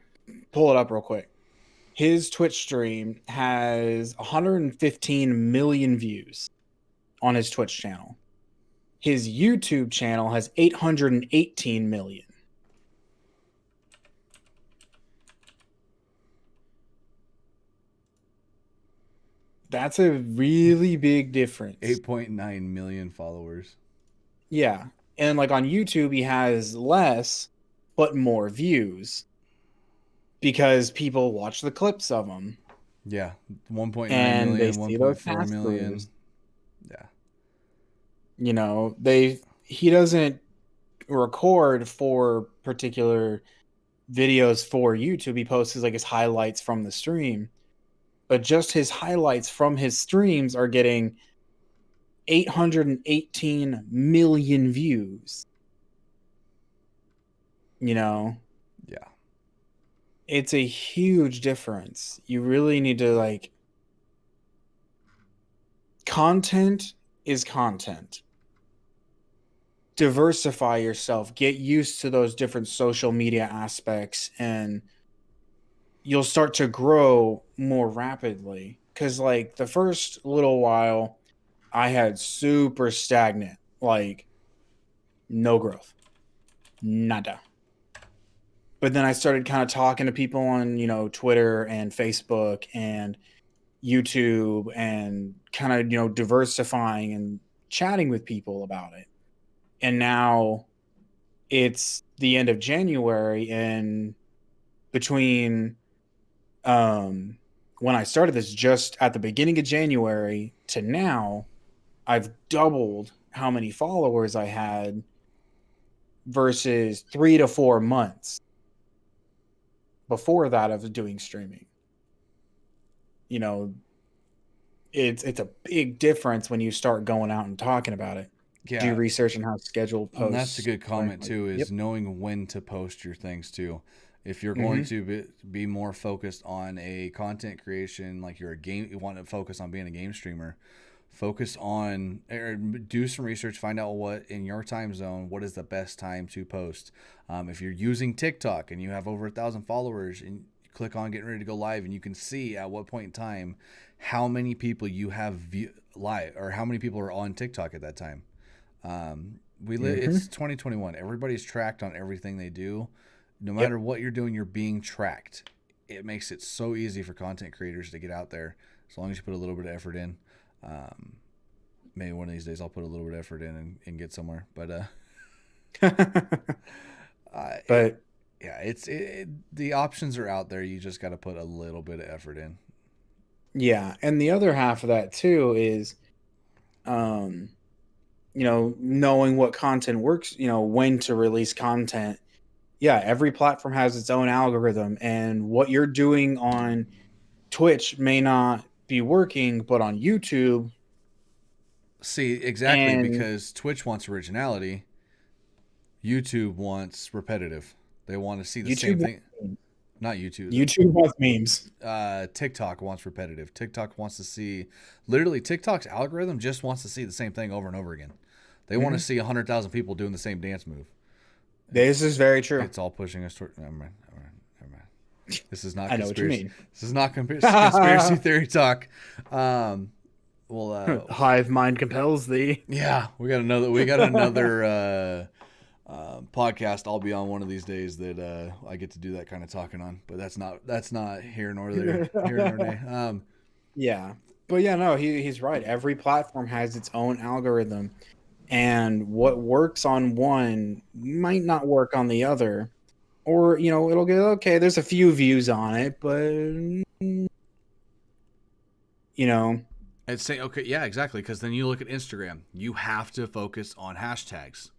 pull it up real quick. His Twitch stream has 115 million views on his Twitch channel. His YouTube channel has 818 million. That's a really big difference. 8.9 million followers. Yeah. And like on YouTube, he has less, but more views because people watch the clips of him. Yeah, 1.9 and they million, see those 1.4 pass million. throughs. Yeah. You know, he doesn't record for particular videos for YouTube. He posts like his highlights from the stream, but just his highlights from his streams are getting 818 million views. You know, Yeah. it's a huge difference. You really need to like, content is content. Diversify yourself, get used to those different social media aspects, and you'll start to grow more rapidly. Because, like, the first little while, I had super stagnant, like, no growth, nada. But then I started kind of talking to people on, Twitter and Facebook and YouTube, and kind of, diversifying and chatting with people about it. And now it's the end of January, and between when I started this just at the beginning of January to now, I've doubled how many followers I had versus 3 to 4 months before that of doing streaming. You know, it's a big difference when you start going out and talking about it. Do Yeah. research on how to schedule And that's a posts. good comment Like, too, yep. is knowing when to post your things too. If you're going Mm-hmm. to be more focused on a content creation, like you're a game, you want to focus on being a game streamer, focus on or do some research, find out what in your time zone, what is the best time to post. If you're using TikTok and you have over 1,000 followers and you click on getting ready to go live, and you can see at what point in time how many people you have live or how many people are on TikTok at that time. Mm-hmm. It's 2021. Everybody's tracked on everything they do. No matter Yep. what you're doing, you're being tracked. It makes it so easy for content creators to get out there as long as you put a little bit of effort in. Um, Maybe one of these days I'll put a little bit of effort in and get somewhere. But it But yeah, the options are out there. You just got to put a little bit of effort in. yeah, and the other half of that too is um knowing what content works, when to release content. Yeah, every platform has its own algorithm, and what you're doing on Twitch may not be working, but on YouTube See, exactly, and because Twitch wants originality, YouTube wants repetitive. They want to see the same YouTube thing. Not YouTube. YouTube wants memes. TikTok wants repetitive. TikTok wants to see, literally, TikTok's algorithm just wants to see the same thing over and over again. They want to Hmm. see 100,000 people doing the same dance move. This is very true. It's all pushing us toward. Never mind. Never mind. Never mind. This is not I know what you conspiracy. mean. This is not conspiracy theory talk. Um, well, Hive mind compels thee. yeah, we got another. We got another podcast. I'll be on one of these days that I get to do that kind of talking on. But that's not here nor there. Here nor there. Yeah. But yeah, no, he's right. Every platform has its own algorithm, and what works on one might not work on the other. Or, it'll get okay, there's a few views on it, but you know, And say okay, yeah, exactly. Because then you look at Instagram, you have to focus on hashtags.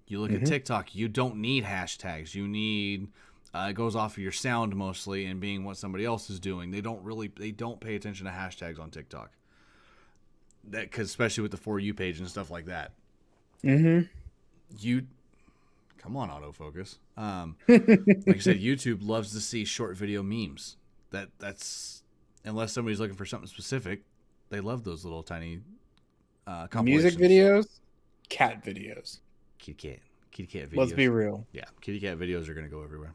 You look at mhm. TikTok, you don't need hashtags. You need it goes off of your sound mostly and being what somebody else is doing. They don't pay attention to hashtags on TikTok. That cause especially with the For You page and stuff like that. Mhm. You come on autofocus. Like I said, YouTube loves to see short video memes. That's unless somebody's looking for something specific, they love those little tiny Music compilations. videos, cat videos. Kitty cat, kitty cat Let's videos. be real. Yeah, kitty cat videos are gonna go everywhere.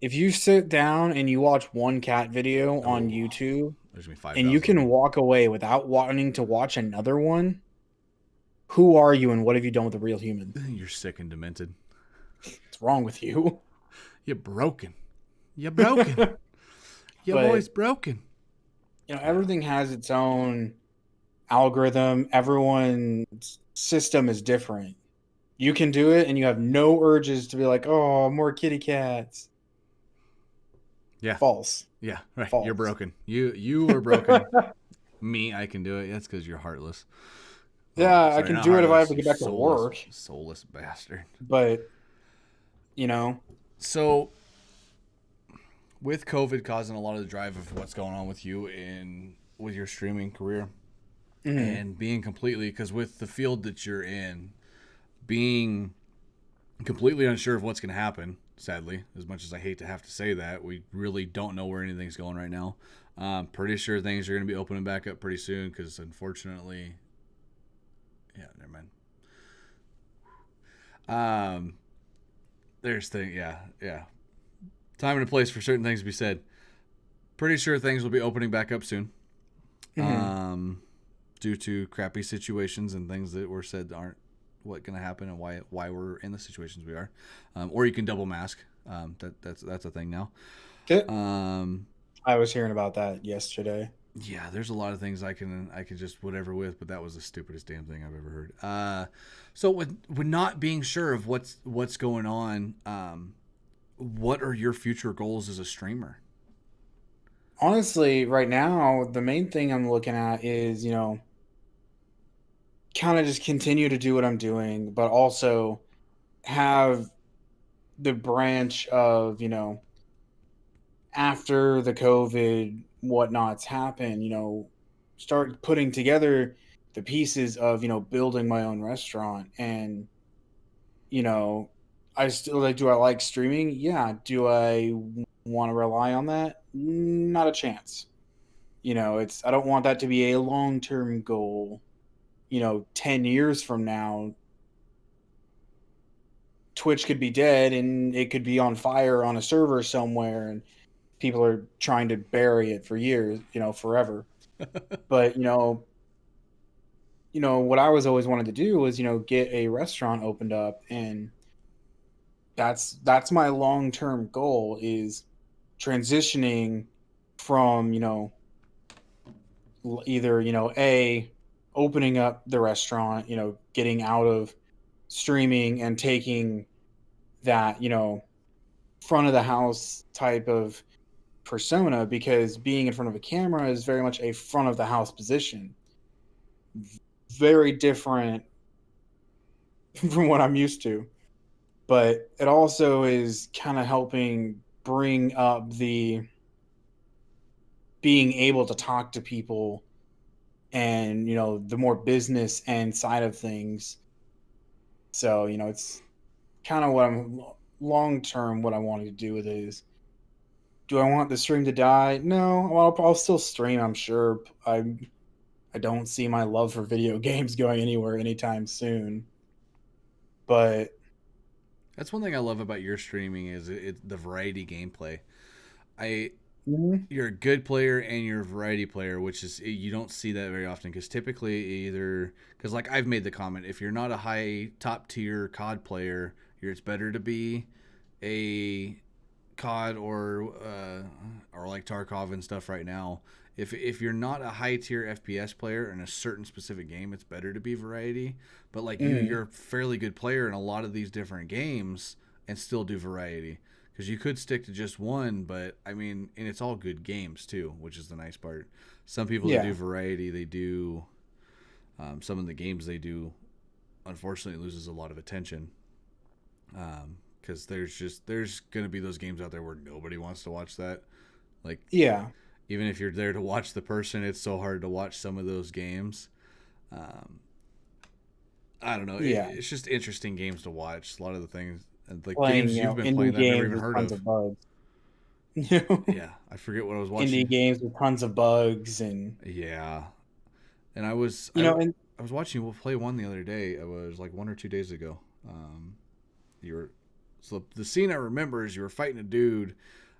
If you sit down and you watch one cat video on Oh, YouTube there's gonna be and you 5,000 of can them. walk away without wanting to watch another one, who are you and what have you done with a real human? You're sick and demented. What's wrong with you? You're broken. You're broken. Your But boy's broken. everything has its own algorithm. Everyone's system is different. You can do it and you have no urges to be like, oh, more kitty cats. Yeah. False. Yeah, right. You're fault. broken. You are broken. Me, I can do it. That's because you're heartless. Oh, Yeah, I sorry, can not do it if I have heartless. to You get back to soulless, work, soulless bastard. but you know, So, with COVID causing a lot of the drive of what's going on with you in with your streaming career, mhm. and being completely because with the field that you're in, being completely unsure of what's going to happen. Sadly, as much as I hate to have to say that, we really don't know where anything's going right now. Pretty sure things are going to be opening back up pretty soon because unfortunately, yeah, never mind. Um, there's thing, yeah, yeah. Time and a place for certain things to be said. Pretty sure things will be opening back up soon. Mhm. Um, due to crappy situations and things that were said aren't what going to happen and why we're in the situations we are. Or you can double mask. That's a thing now. Okay. Um, I was hearing about that yesterday. yeah, there's a lot of things I can just whatever with, but that was the stupidest damn thing I've ever heard. So with not being sure of what's going on, what are your future goals as a streamer? Honestly, right now, the main thing I'm looking at is, kind of just continue to do what I'm doing, but also have the branch of, after the COVID whatnots happen, start putting together the pieces of, building my own restaurant. And, you know, I still like, do I like streaming? Yeah. Do I want to rely on that? Not a chance. I don't want that to be a long term goal. 10 years from now, Twitch could be dead and it could be on fire on a server somewhere, and people are trying to bury it for years, forever. But what I was always wanted to do was get a restaurant opened up, and that's my long term goal is transitioning from either a opening up the restaurant, getting out of streaming and taking that front of the house type of persona, because being in front of a camera is very much a front of the house position, very different from what I'm used to. But it also is kind of helping bring up the being able to talk to people, and the more business and side of things. So it's kind of what I'm long term what I wanted to do with it is, do I want the stream to die? No. Well, I'll still stream, I'm sure. I don't see my love for video games going anywhere anytime soon. But That's one thing I love about your streaming is the variety gameplay. I mhm. You're a good player and you're a variety player, which is you don't see that very often because typically either because like I've made the comment, if you're not a high top tier COD player, it's better to be a COD or like Tarkov and stuff right now. If you're not a high tier FPS player in a certain specific game, it's better to be variety. But like Mhm. you're a fairly good player in a lot of these different games and still do variety because you could stick to just one. But I mean, and it's all good games too, which is the nice part. Some people that do Yeah. variety, they do some of the games they do. Unfortunately, loses a lot of attention because there's gonna be those games out there where nobody wants to watch that. Like Yeah. even if you're there to watch the person, it's so hard to watch some of those games. Um, I don't know. Yeah. It's just interesting games to watch. A lot of the things, and like Playing, games you've been playing indie that I've never games even with heard tons of. of bugs. You know, Yeah, I forget what I was indie watching. games with tons of bugs, and Yeah, and I was you know, and I was watching you play one the other day. It was like 1 or 2 days ago. You were so the scene I remember is you were fighting a dude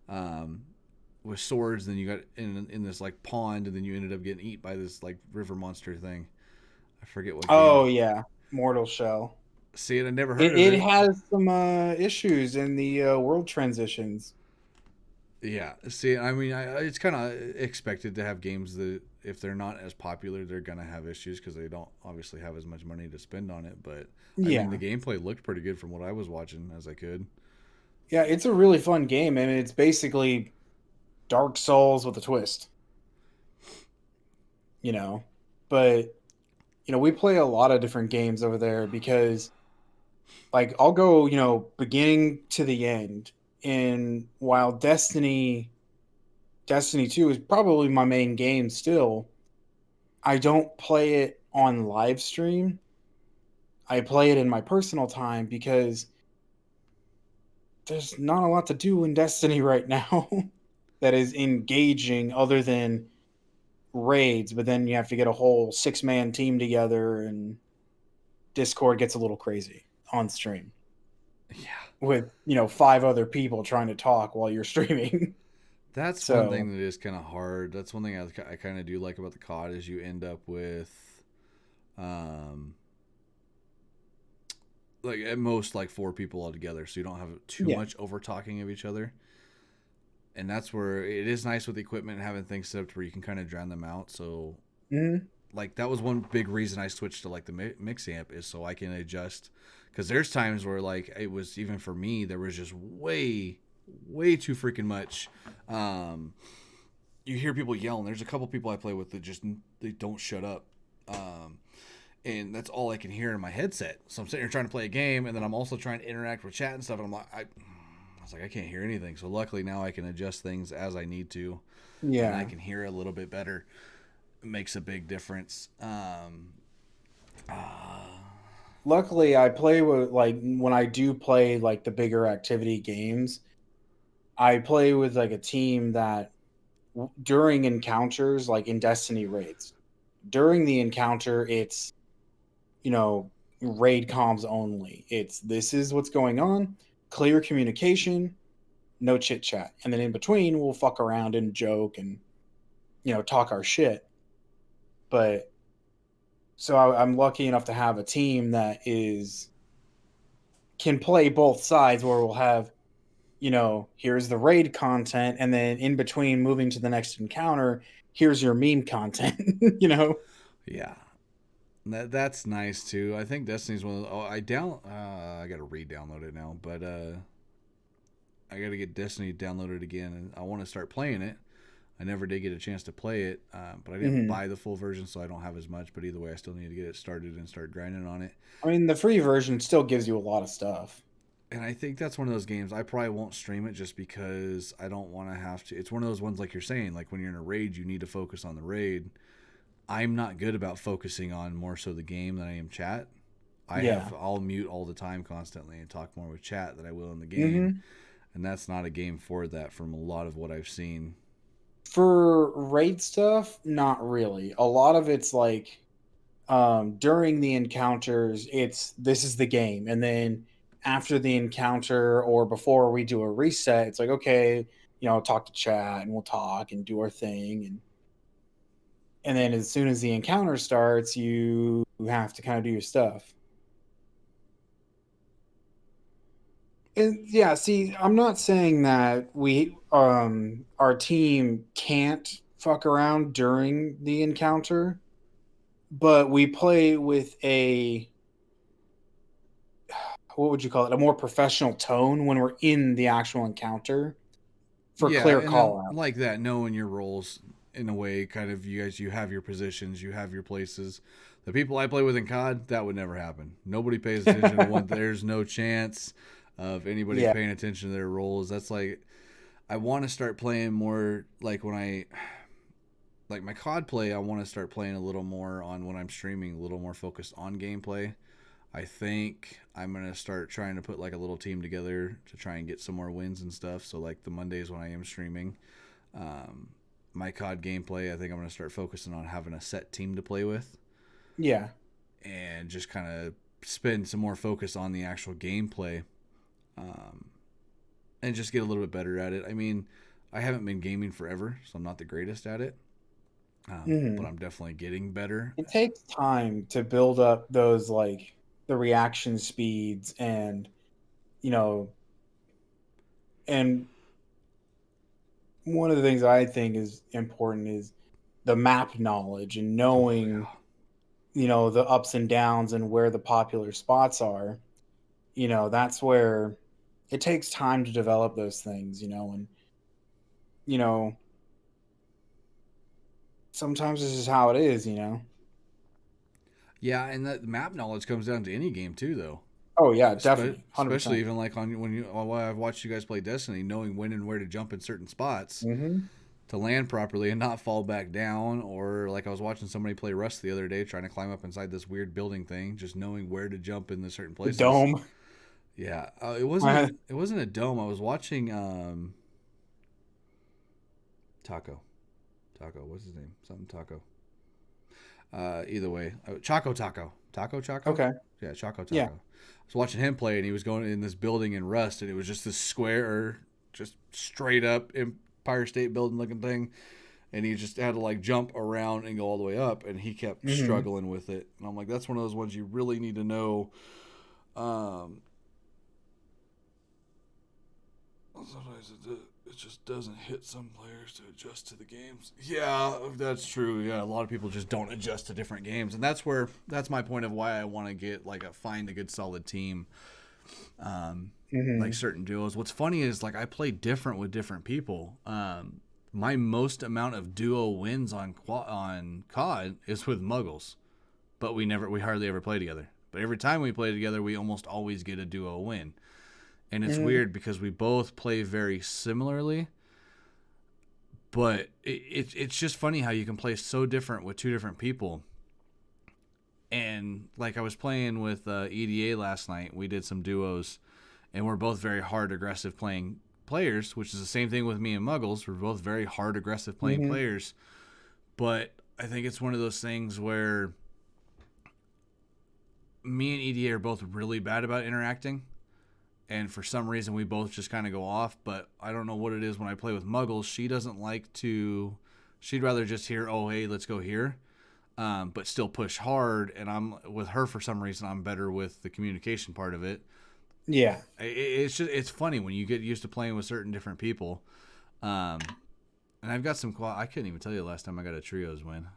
um, with swords. Then you got in this like pond, and then you ended up getting eat by this like river monster thing. I forget what game. oh yeah, Mortal Shell. See it? I never heard It of it it. has some issues in the world transitions. Yeah. See, I mean, it's kind of expected to have games that if they're not as popular, they're gonna have issues because they don't obviously have as much money to spend on it. But I mean, the Yeah. gameplay looked pretty good from what I was watching as I could. Yeah, it's a really fun game, and it's basically Dark Souls with a twist, you know. But we play a lot of different games over there because like I'll go, beginning to the end. And while Destiny 2 is probably my main game still, I don't play it on live stream. I play it in my personal time because there's not a lot to do in Destiny right now that is engaging other than raids, but then you have to get a whole 6-man team together and Discord gets a little crazy on stream Yeah. with, 5 other people trying to talk while you're streaming. That's one So, thing that is kind of hard. That's one thing I kind of do like about the COD is you end up with, um, like at most like 4 people all together, so you don't have too yeah. much over talking of each other. And that's where it is nice with equipment and having things set up to where you can kind of drown them out. So Mhm. like that was one big reason I switched to like the mix amp is so I can adjust because there's times where like it was even for me there was just way too freaking much. Um, you hear people yelling. There's a couple people I play with that just they don't shut up. Um, and that's all I can hear in my headset. So I'm sitting here trying to play a game, and then I'm also trying to interact with chat and stuff. And I was like, I can't hear anything. So luckily now I can adjust things as I need to, and I Yeah. can hear a little bit better. It makes a big difference. Luckily, I play with like when I do play like the bigger activity games, I play with like a team that during encounters like in Destiny raids. During the encounter, it's you know, raid comms only. It's this is what's going on, clear communication, no chit chat. And then in between, we'll fuck around and joke and, talk our shit. But so I'm lucky enough to have a team that can play both sides where we'll have, here's the raid content. And then in between moving to the next encounter, here's your meme content, Yeah, that's nice too. I think Destiny's one of the, oh I gotta re-download it now, but I gotta get Destiny downloaded again, and I want to start playing it. I never did get a chance to play it, but I didn't Mhm. buy the full version, so I don't have as much. But either way, I still need to get it started and start grinding on it. I mean, the free version still gives you a lot of stuff. And I think that's one of those games I probably won't stream it just because I don't want to have to. It's one of those ones like you're saying, like when you're in a raid, you need to focus on the raid. I'm not good about focusing on more so the game than I am chat. Yeah. I'll mute all the time constantly and talk more with chat than I will in the game, hmm and that's not a game for that from a lot of what I've seen. For raid stuff, not really. A lot of it's like during the encounters, it's this is the game, and then after the encounter or before we do a reset, it's like okay, talk to chat and we'll talk and do our thing, and then as soon as the encounter starts, you have to kind of do your stuff. And yeah, see, I'm not saying that we our team can't fuck around during the encounter, but we play with a what would you call it? A more professional tone when we're in the actual encounter for Yeah, clear and then call out. like that, knowing your roles in a way, kind of you have your positions, you have your places. The people I play with in COD, that would never happen. Nobody pays attention to one. There's no chance of anybody Yeah. paying attention to their roles. That's like I want to start playing more like when I like my COD play. I want to start playing a little more on when I'm streaming, a little more focused on gameplay. I think I'm gonna start trying to put like a little team together to try and get some more wins and stuff. So like the Mondays when I am streaming, um, my COD gameplay, I think I'm gonna start focusing on having a set team to play with Yeah. and just kind of spend some more focus on the actual gameplay, um, and just get a little bit better at it. I mean, I haven't been gaming forever, so I'm not the greatest at it, but hmm I'm definitely getting better. It takes time to build up those like the reaction speeds and you know and one of the things I think is important is the map knowledge and Oh knowing, yeah. the ups and downs and where the popular spots are. That's where it takes time to develop those things, and you know, sometimes this is how it is, Yeah, and that map knowledge comes down to any game too, though. Oh yeah, definitely, Especially 100%. even like on when you while I've watched you guys play Destiny, knowing when and where to jump in certain spots Mm-hmm. to land properly and not fall back down. Or like I was watching somebody play Rust the other day, trying to climb up inside this weird building thing, just knowing where to jump in the certain The places. dome. Yeah, it wasn't a dome. I was watching Taco. Taco, what's his name? Something Taco. Either way, Choco Taco. Taco Choco? Okay. Yeah, Choco Yeah. Taco. I was watching him play, and he was going in this building in Rust, and it was just this square, just straight up Empire State Building looking thing. And he just had to like jump around and go all the way up, and he kept Mm-hmm. struggling with it. And I'm like, that's one of those ones you really need to know. Um, Sometimes it just doesn't hit some players to adjust to the games. Yeah, that's true. Yeah, a lot of people just don't adjust to different games, and that's my point of why I want to get like find a good solid team, like Mm-hmm. certain duos. What's funny is like I play different with different people. My most amount of duo wins on COD is with Muggles, but we hardly ever play together. But every time we play together, we almost always get a duo win. And it's Mm-hmm. weird because we both play very similarly, but it's just funny how you can play so different with two different people. And like I was playing with EDA last night, we did some duos, and we're both very hard, aggressive playing players, which is the same thing with me and Muggles. We're both very hard, aggressive playing Mm-hmm. players, but I think it's one of those things where me and EDA are both really bad about interacting, and for some reason we both just kind of go off. But I don't know what it is when I play with Muggles. She doesn't like to. She'd rather just hear, "Oh, hey, let's go here," but still push hard. And I'm with her for some reason. I'm better with the communication part of it. Yeah. It's funny when you get used to playing with certain different people. And I've got some. I couldn't even tell you the last time I got a trios win.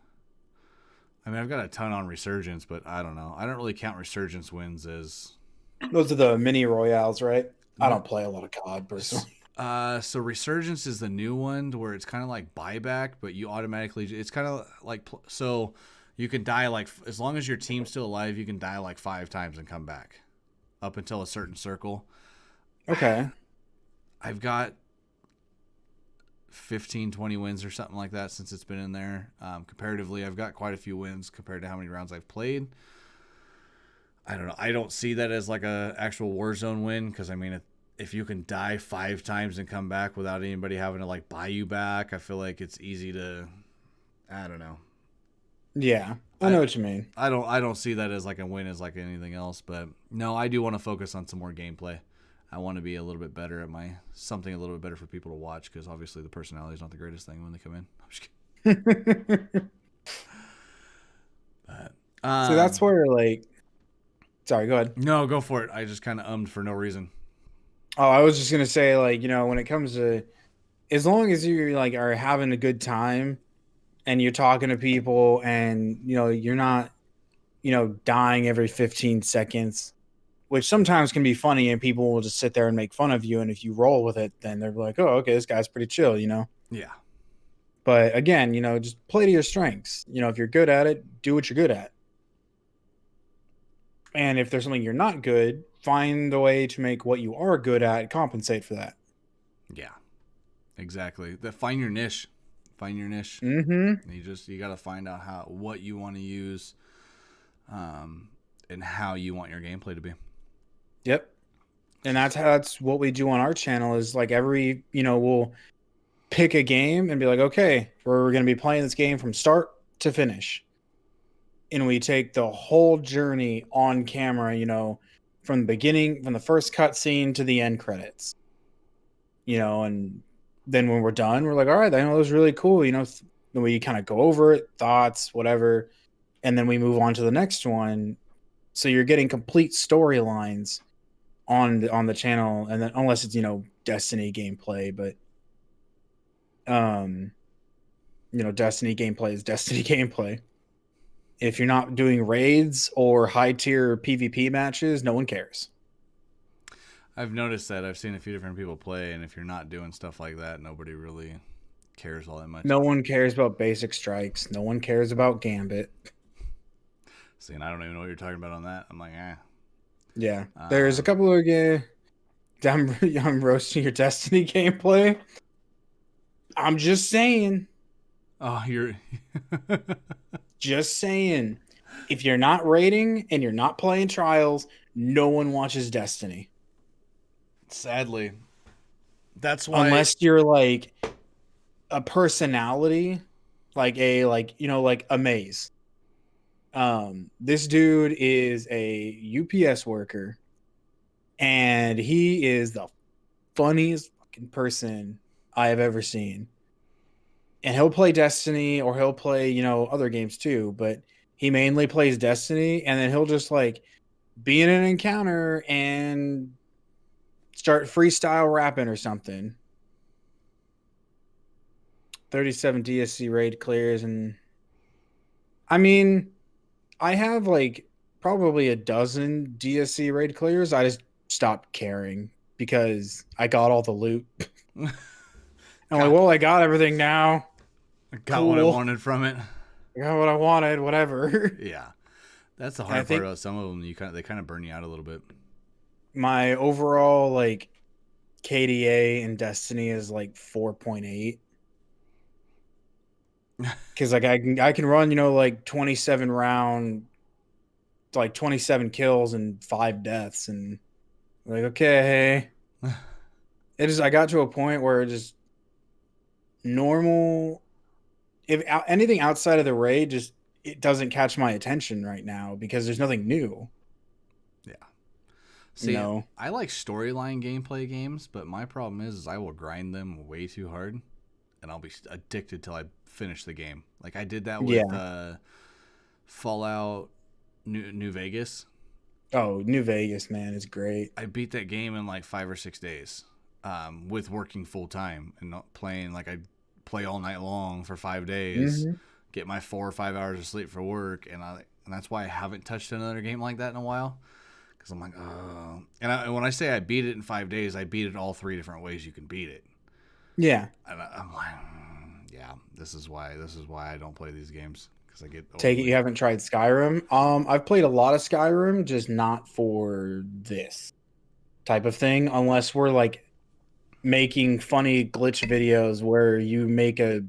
I mean, I've got a ton on Resurgence, but I don't know. I don't really count Resurgence wins as Those are the mini royales, right? I no. don't play a lot of COD personally. So Resurgence is the new one where it's kind of like buyback, but you automatically it's kind of like so you can die like as long as your team's still alive, you can die like 5 times and come back up until a certain circle. Okay. I've got 15, 20 wins or something like that since it's been in there. Comparatively, I've got quite a few wins compared to how many rounds I've played. I don't know. I don't see that as like a actual Warzone win because I mean, if you can die 5 times and come back without anybody having to like buy you back, I feel like it's easy to. I don't know. Yeah. I I know what you mean. I don't see that as like a win as like anything else. But no, I do want to focus on some more gameplay. I want to be a little bit better at my something a little bit better for people to watch because obviously the personality is not the greatest thing when they come in. I'm just kidding. But, So that's where like sorry, go ahead. no, go for it. I just kind of ummed for no reason. Oh, I was just gonna say, like, when it comes to as long as you like are having a good time and you're talking to people and you're not, dying every 15 seconds, which sometimes can be funny and people will just sit there and make fun of you. And if you roll with it, then they're like, oh, okay, this guy's pretty chill. Yeah, But again, just play to your strengths. If you're good at it, do what you're good at. And if there's something you're not good, find a way to make what you are good at compensate for that. yeah, exactly. That find your niche. Find your niche. Mm-hmm. You got to find out what you want to use, and how you want your gameplay to be. Yep. And that's what we do on our channel is like we'll pick a game and be like, okay, we're going to be playing this game from start to finish. And we take the whole journey on camera, from the beginning, from the first cutscene to the end credits, and then when we're done, we're like, all right, I know it was really cool. Then we kind of go over it, thoughts, whatever. And then we move on to the next one. So you're getting complete storylines on the channel. And then unless it's, Destiny gameplay, but um, Destiny gameplay is Destiny gameplay. If you're not doing raids or high tier PvP matches, no one cares. I've noticed that. I've seen a few different people play, and if you're not doing stuff like that, nobody really cares all that much. No one cares about basic strikes. No one cares about Gambit. See, and I don't even know what you're talking about on that. I'm like, eh. Yeah, there's a couple of games. I'm roasting your Destiny gameplay. I'm just saying. Oh, you're Just saying. If you're not raiding and you're not playing trials, no one watches Destiny. sadly. That's why. Unless you're like a personality, like like a Maze. This dude is a UPS worker, and he is the funniest fucking person I have ever seen. And he'll play Destiny or he'll play, other games too, but he mainly plays Destiny, and then he'll just like be in an encounter and start freestyle rapping or something. 37 DSC raid clears, and I mean, I have like probably a dozen DSC raid clears. I just stopped caring because I got all the loot. I'm like, well, I got everything now. Got what I wanted from it. I got what I wanted, whatever. Yeah. That's the hard part about some of them. They kind of burn you out a little bit. My overall like KDA in Destiny is like 4.8. Because like I can run, like 27 round, like 27 kills and 5 deaths, and like, okay. I got to a point where just normal, if anything outside of the raid, just it doesn't catch my attention right now because there's nothing new. Yeah. See, I like storyline gameplay games, but my problem is I will grind them way too hard, and I'll be addicted till I finish the game. Like I did that with Fallout New Vegas. Oh, New Vegas, man, is great. I beat that game in like 5 or 6 days, with working full time and not playing. Like I play all night long for 5 days, get my 4 or 5 hours of sleep for work, and that's why I haven't touched another game like that in a while. Because I'm like, oh. And when I say I beat it in 5 days, I beat it all 3 different ways you can beat it. Yeah. And I'm like, yeah, this is why I don't play these games, because I get Take it you haven't tried Skyrim. I've played a lot of Skyrim, just not for this type of thing, unless we're like making funny glitch videos where you make a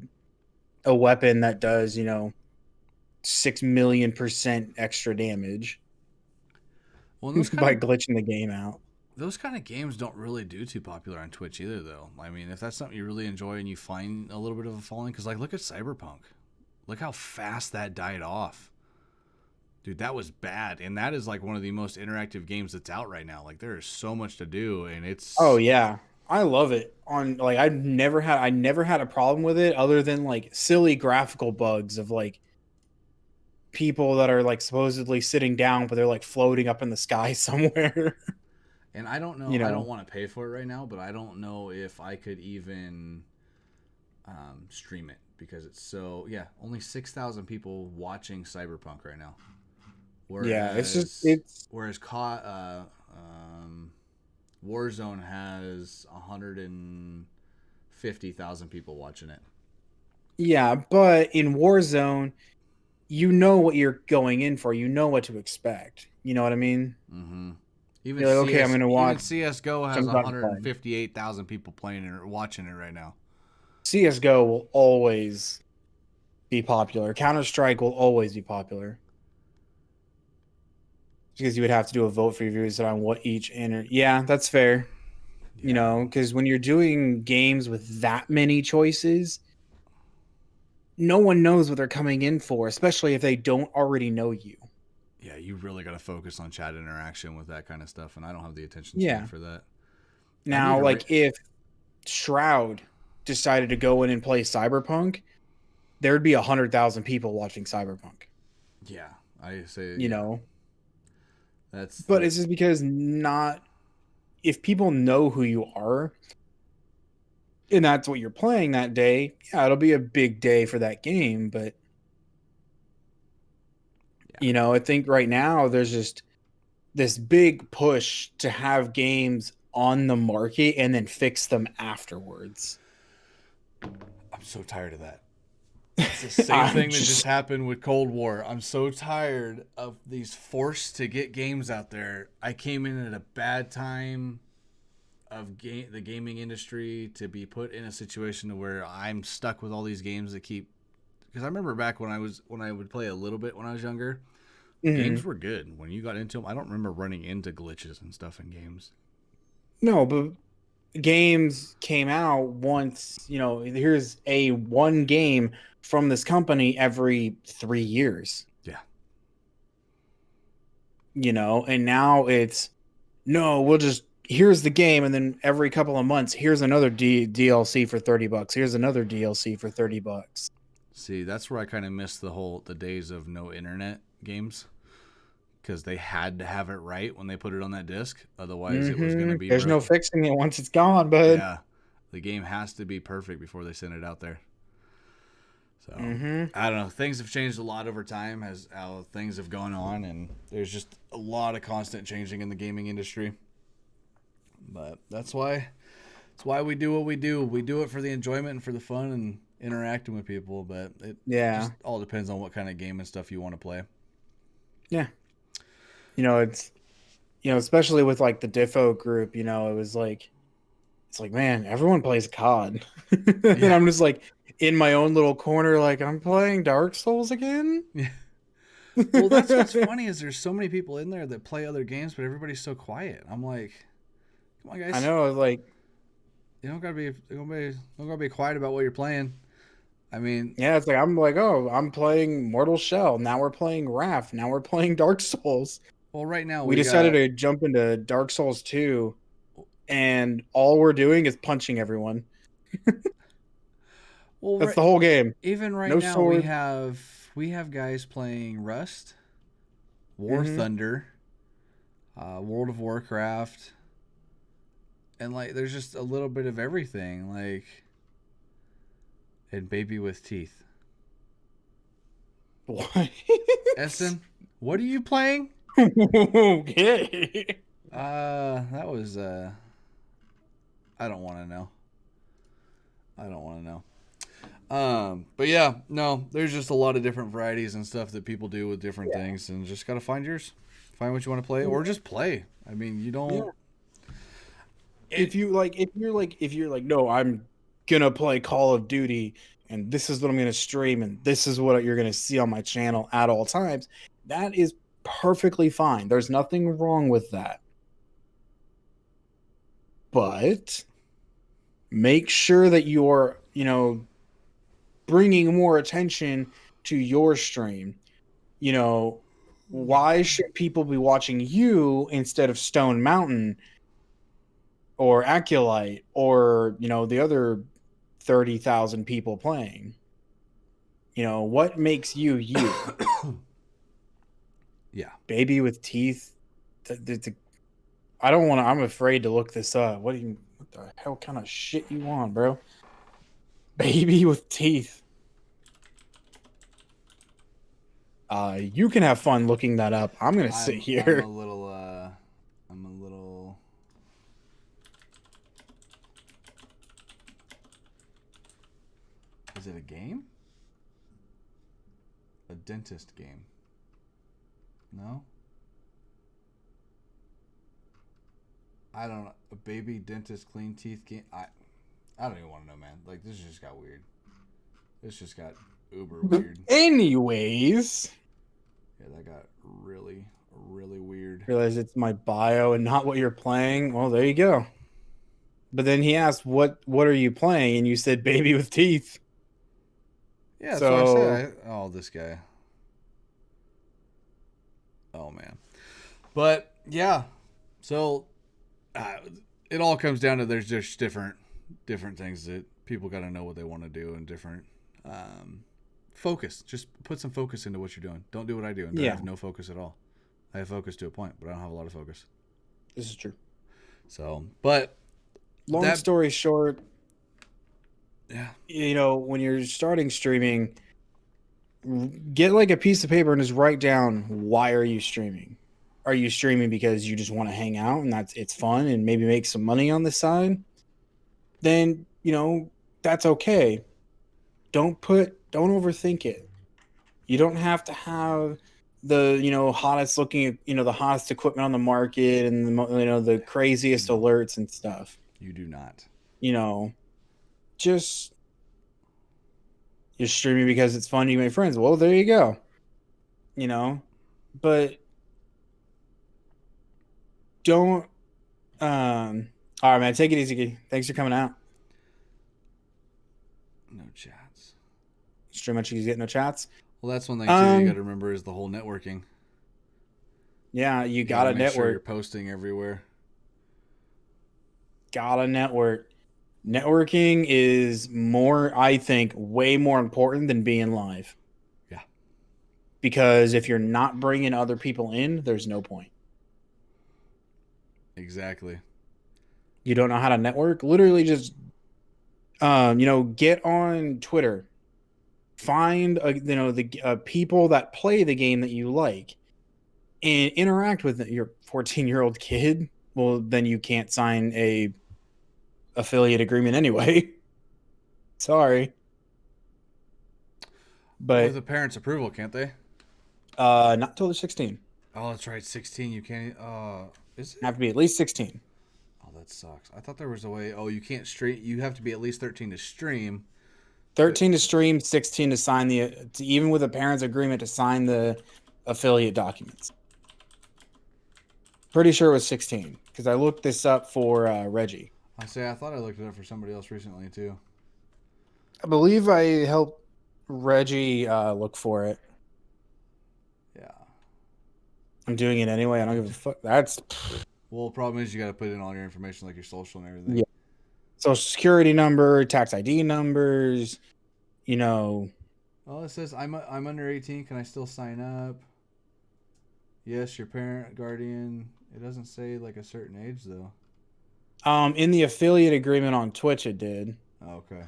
weapon that does 6,000,000% extra damage. Well, by glitching the game out. Those kind of games don't really do too popular on Twitch either, though. I mean, if that's something you really enjoy and you find a little bit of a following, because like look at Cyberpunk, look how fast that died off, dude. That was bad, and that is like one of the most interactive games that's out right now. Like there is so much to do, and it's yeah, I love it. On like I never had a problem with it other than like silly graphical bugs of like people that are like supposedly sitting down, but they're like floating up in the sky somewhere. And I don't know. I don't want to pay for it right now, but I don't know if I could even stream it, because it's only 6,000 people watching Cyberpunk right now. Whereas, whereas Warzone has 150,000 people watching it. Yeah, but in Warzone, you know what you're going in for. You know what to expect. You know what I mean? Mm-hmm. Even like, okay, I'm going to watch. Even CSGO has 158,000 people playing it or watching it right now. CSGO will always be popular. Counter-Strike will always be popular. Because you would have to do a vote for your viewers on what each Yeah, that's fair. Yeah. Because when you're doing games with that many choices, no one knows what they're coming in for, especially if they don't already know you. Yeah, you really got to focus on chat interaction with that kind of stuff, and I don't have the attention span for that. Now, like if Shroud decided to go in and play Cyberpunk, there would be 100,000 people watching Cyberpunk. Yeah, I say But it's just because if people know who you are, and that's what you're playing that day, yeah, it'll be a big day for that game, but I think right now there's just this big push to have games on the market and then fix them afterwards. I'm so tired of that. It's the same thing that just happened with Cold War. I'm so tired of these forced to get games out there. I came in at a bad time of the gaming industry to be put in a situation where I'm stuck with all these games that keep. Because I remember back when I would play a little bit when I was younger, games were good. When you got into them, I don't remember running into glitches and stuff in games. No, but games came out once, here's a one game from this company every 3 years. Yeah. And now it's no, we'll just here's the game, and then every couple of months, here's another DLC for $30. Here's another DLC for $30. See, that's where I kind of miss the days of no internet games. Because they had to have it right when they put it on that disc. Otherwise, it was going to be There's no broken. fixing it once it's gone, bud. Yeah. The game has to be perfect before they send it out there. So, I don't know. Things have changed a lot over time as how things have gone on. And there's just a lot of constant changing in the gaming industry. But that's why we do what we do. We do it for the enjoyment and for the fun and interacting with people. But it just all depends on what kind of game and stuff you want to play. Yeah. It's, especially with like the Difo group, it was like, it's like, man, everyone plays COD. And I'm just like in my own little corner, like I'm playing Dark Souls again. Yeah. Well, that's what's funny is there's so many people in there that play other games, but everybody's so quiet. I'm like, come on, guys. I know, like, you don't gotta be quiet about what you're playing. I mean, yeah, it's like I'm like, oh, I'm playing Mortal Shell. Now we're playing Raft. Now we're playing Dark Souls. Well, right now we decided to jump into Dark Souls 2, and all we're doing is punching everyone. Well, that's the whole game. Even right now, sword. we have guys playing Rust, War Thunder, World of Warcraft, and like there's just a little bit of everything, like, and Baby with Teeth. What? Essen, what are you playing? Okay. That was I don't want to know. But yeah, no, there's just a lot of different varieties and stuff that people do with different things, and just gotta find yours. Find what you want to play, or just play. I mean, you don't. Yeah. If you're like, no, I'm gonna play Call of Duty, and this is what I'm gonna stream, and this is what you're gonna see on my channel at all times. That is perfectly fine. There's nothing wrong with that. But make sure that you're, bringing more attention to your stream. Why should people be watching you instead of Stone Mountain or Aculite or, the other 30,000 people playing? What makes you you? Yeah. Baby with Teeth. I don't want to. I'm afraid to look this up. What the hell kind of shit you on, bro? Baby with Teeth. You can have fun looking that up. I'm gonna sit here. I'm a little. Is it a game? A dentist game? No. I don't know. A baby dentist clean teeth game. I don't even want to know, man. Like, this just got weird. This just got uber weird. Anyways. Yeah, that got really, really weird. Realize it's my bio and not what you're playing. Well, there you go. But then he asked, "What are you playing?" And you said, "Baby with Teeth." Yeah, that's what I said. Oh, this guy. Oh man. But yeah, so it all comes down to there's just different things that people got to know what they want to do and different focus. Just put some focus into what you're doing. Don't do what I do and have no focus at all. I have focus to a point, but I don't have a lot of focus. This is true. So, but long story short, yeah, when you're starting streaming, get like a piece of paper and just write down, why are you streaming? Are you streaming because you just want to hang out and it's fun and maybe make some money on the side? Then, that's okay. don't overthink it. You don't have to have the, hottest looking, the hottest equipment on the market and the craziest alerts and stuff. You do not. You know, just you're streaming because it's fun. You make friends. Well, there you go. But don't. All right, man. Take it easy. Thanks for coming out. No chats. Stream much you get no chats. Well, that's one thing too. You got to remember is the whole networking. Yeah, you gotta make network. Sure you're posting everywhere. Gotta network. Networking is I think, way more important than being live. Yeah. Because if you're not bringing other people in, there's no point. Exactly. You don't know how to network? Literally just, get on Twitter. Find, the people that play the game that you like and interact with your 14-year-old kid. Well, then you can't sign a affiliate agreement anyway. Sorry. But with the parents' approval, can't they? Not till they're 16. Oh, that's right. 16. You can't. Is it? Have to be at least 16. Oh, that sucks. I thought there was a way. Oh, you can't stream. You have to be at least 13 to stream. 13 to stream, 16 to sign even with a parent's agreement to sign the affiliate documents. Pretty sure it was 16 because I looked this up for Reggie. I thought I looked it up for somebody else recently too. I believe I helped Reggie look for it. Yeah. I'm doing it anyway. I don't give a fuck. Well, the problem is you got to put in all your information, like your social and everything. Yeah. Social security number, tax ID numbers, Oh, it says I'm under 18. Can I still sign up? Yes, your parent, guardian. It doesn't say like a certain age though. In the affiliate agreement on Twitch, it did. Oh, okay.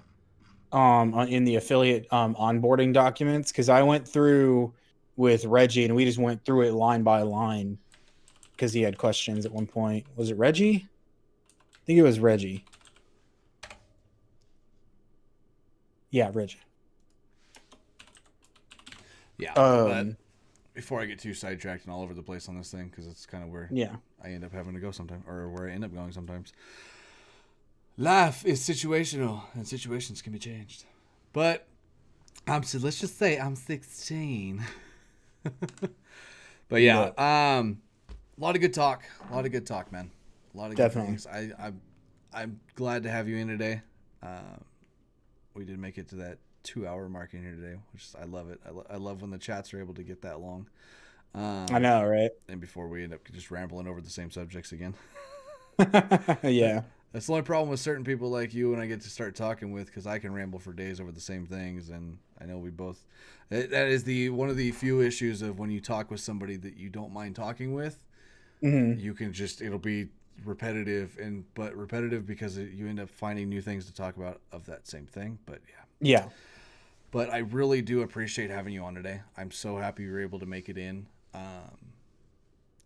In the affiliate onboarding documents, because I went through with Reggie and we just went through it line by line because he had questions at one point. Was it Reggie? I think it was Reggie. Yeah, Reggie. Yeah. But before I get too sidetracked and all over the place on this thing, because it's kind of where I end up having to go sometimes, or where I end up going sometimes. Life is situational, and situations can be changed. But let's just say I'm 16. But yeah, a lot of good talk. A lot of good talk, man. A lot of good things. I'm glad to have you in today. We did make it to that 2-hour mark in here today, which I love it. I love when the chats are able to get that long. I know, right? And before we end up just rambling over the same subjects again. Yeah. That's the only problem with certain people like you when I get to start talking with, because I can ramble for days over the same things, and I know we both. That is one of the few issues of when you talk with somebody that you don't mind talking with. Mm-hmm. You can it'll be repetitive, but repetitive because you end up finding new things to talk about of that same thing. But yeah. But I really do appreciate having you on today. I'm so happy you were able to make it in.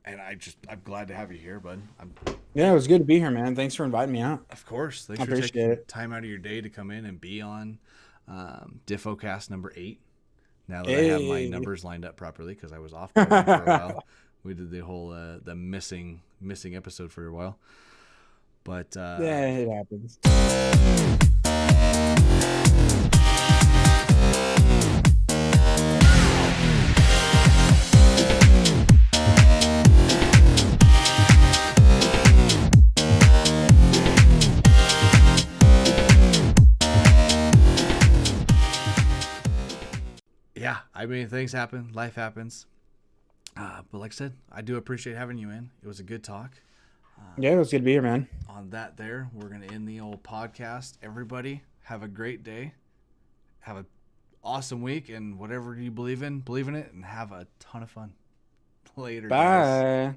And I'm glad to have you here, bud. Yeah, it was good to be here, man. Thanks for inviting me out. Of course. Thanks for taking time out of your day to come in and be on Difocast number 8. Now that I have my numbers lined up properly, because I was off for a while. We did the whole the missing episode for a while. But yeah, it happens. Yeah, I mean, things happen. Life happens. But like I said, I do appreciate having you in. It was a good talk. Yeah, it was good to be here, man. On that we're going to end the old podcast. Everybody, have a great day. Have an awesome week, and whatever you believe in it, and have a ton of fun. Later, Bye. guys.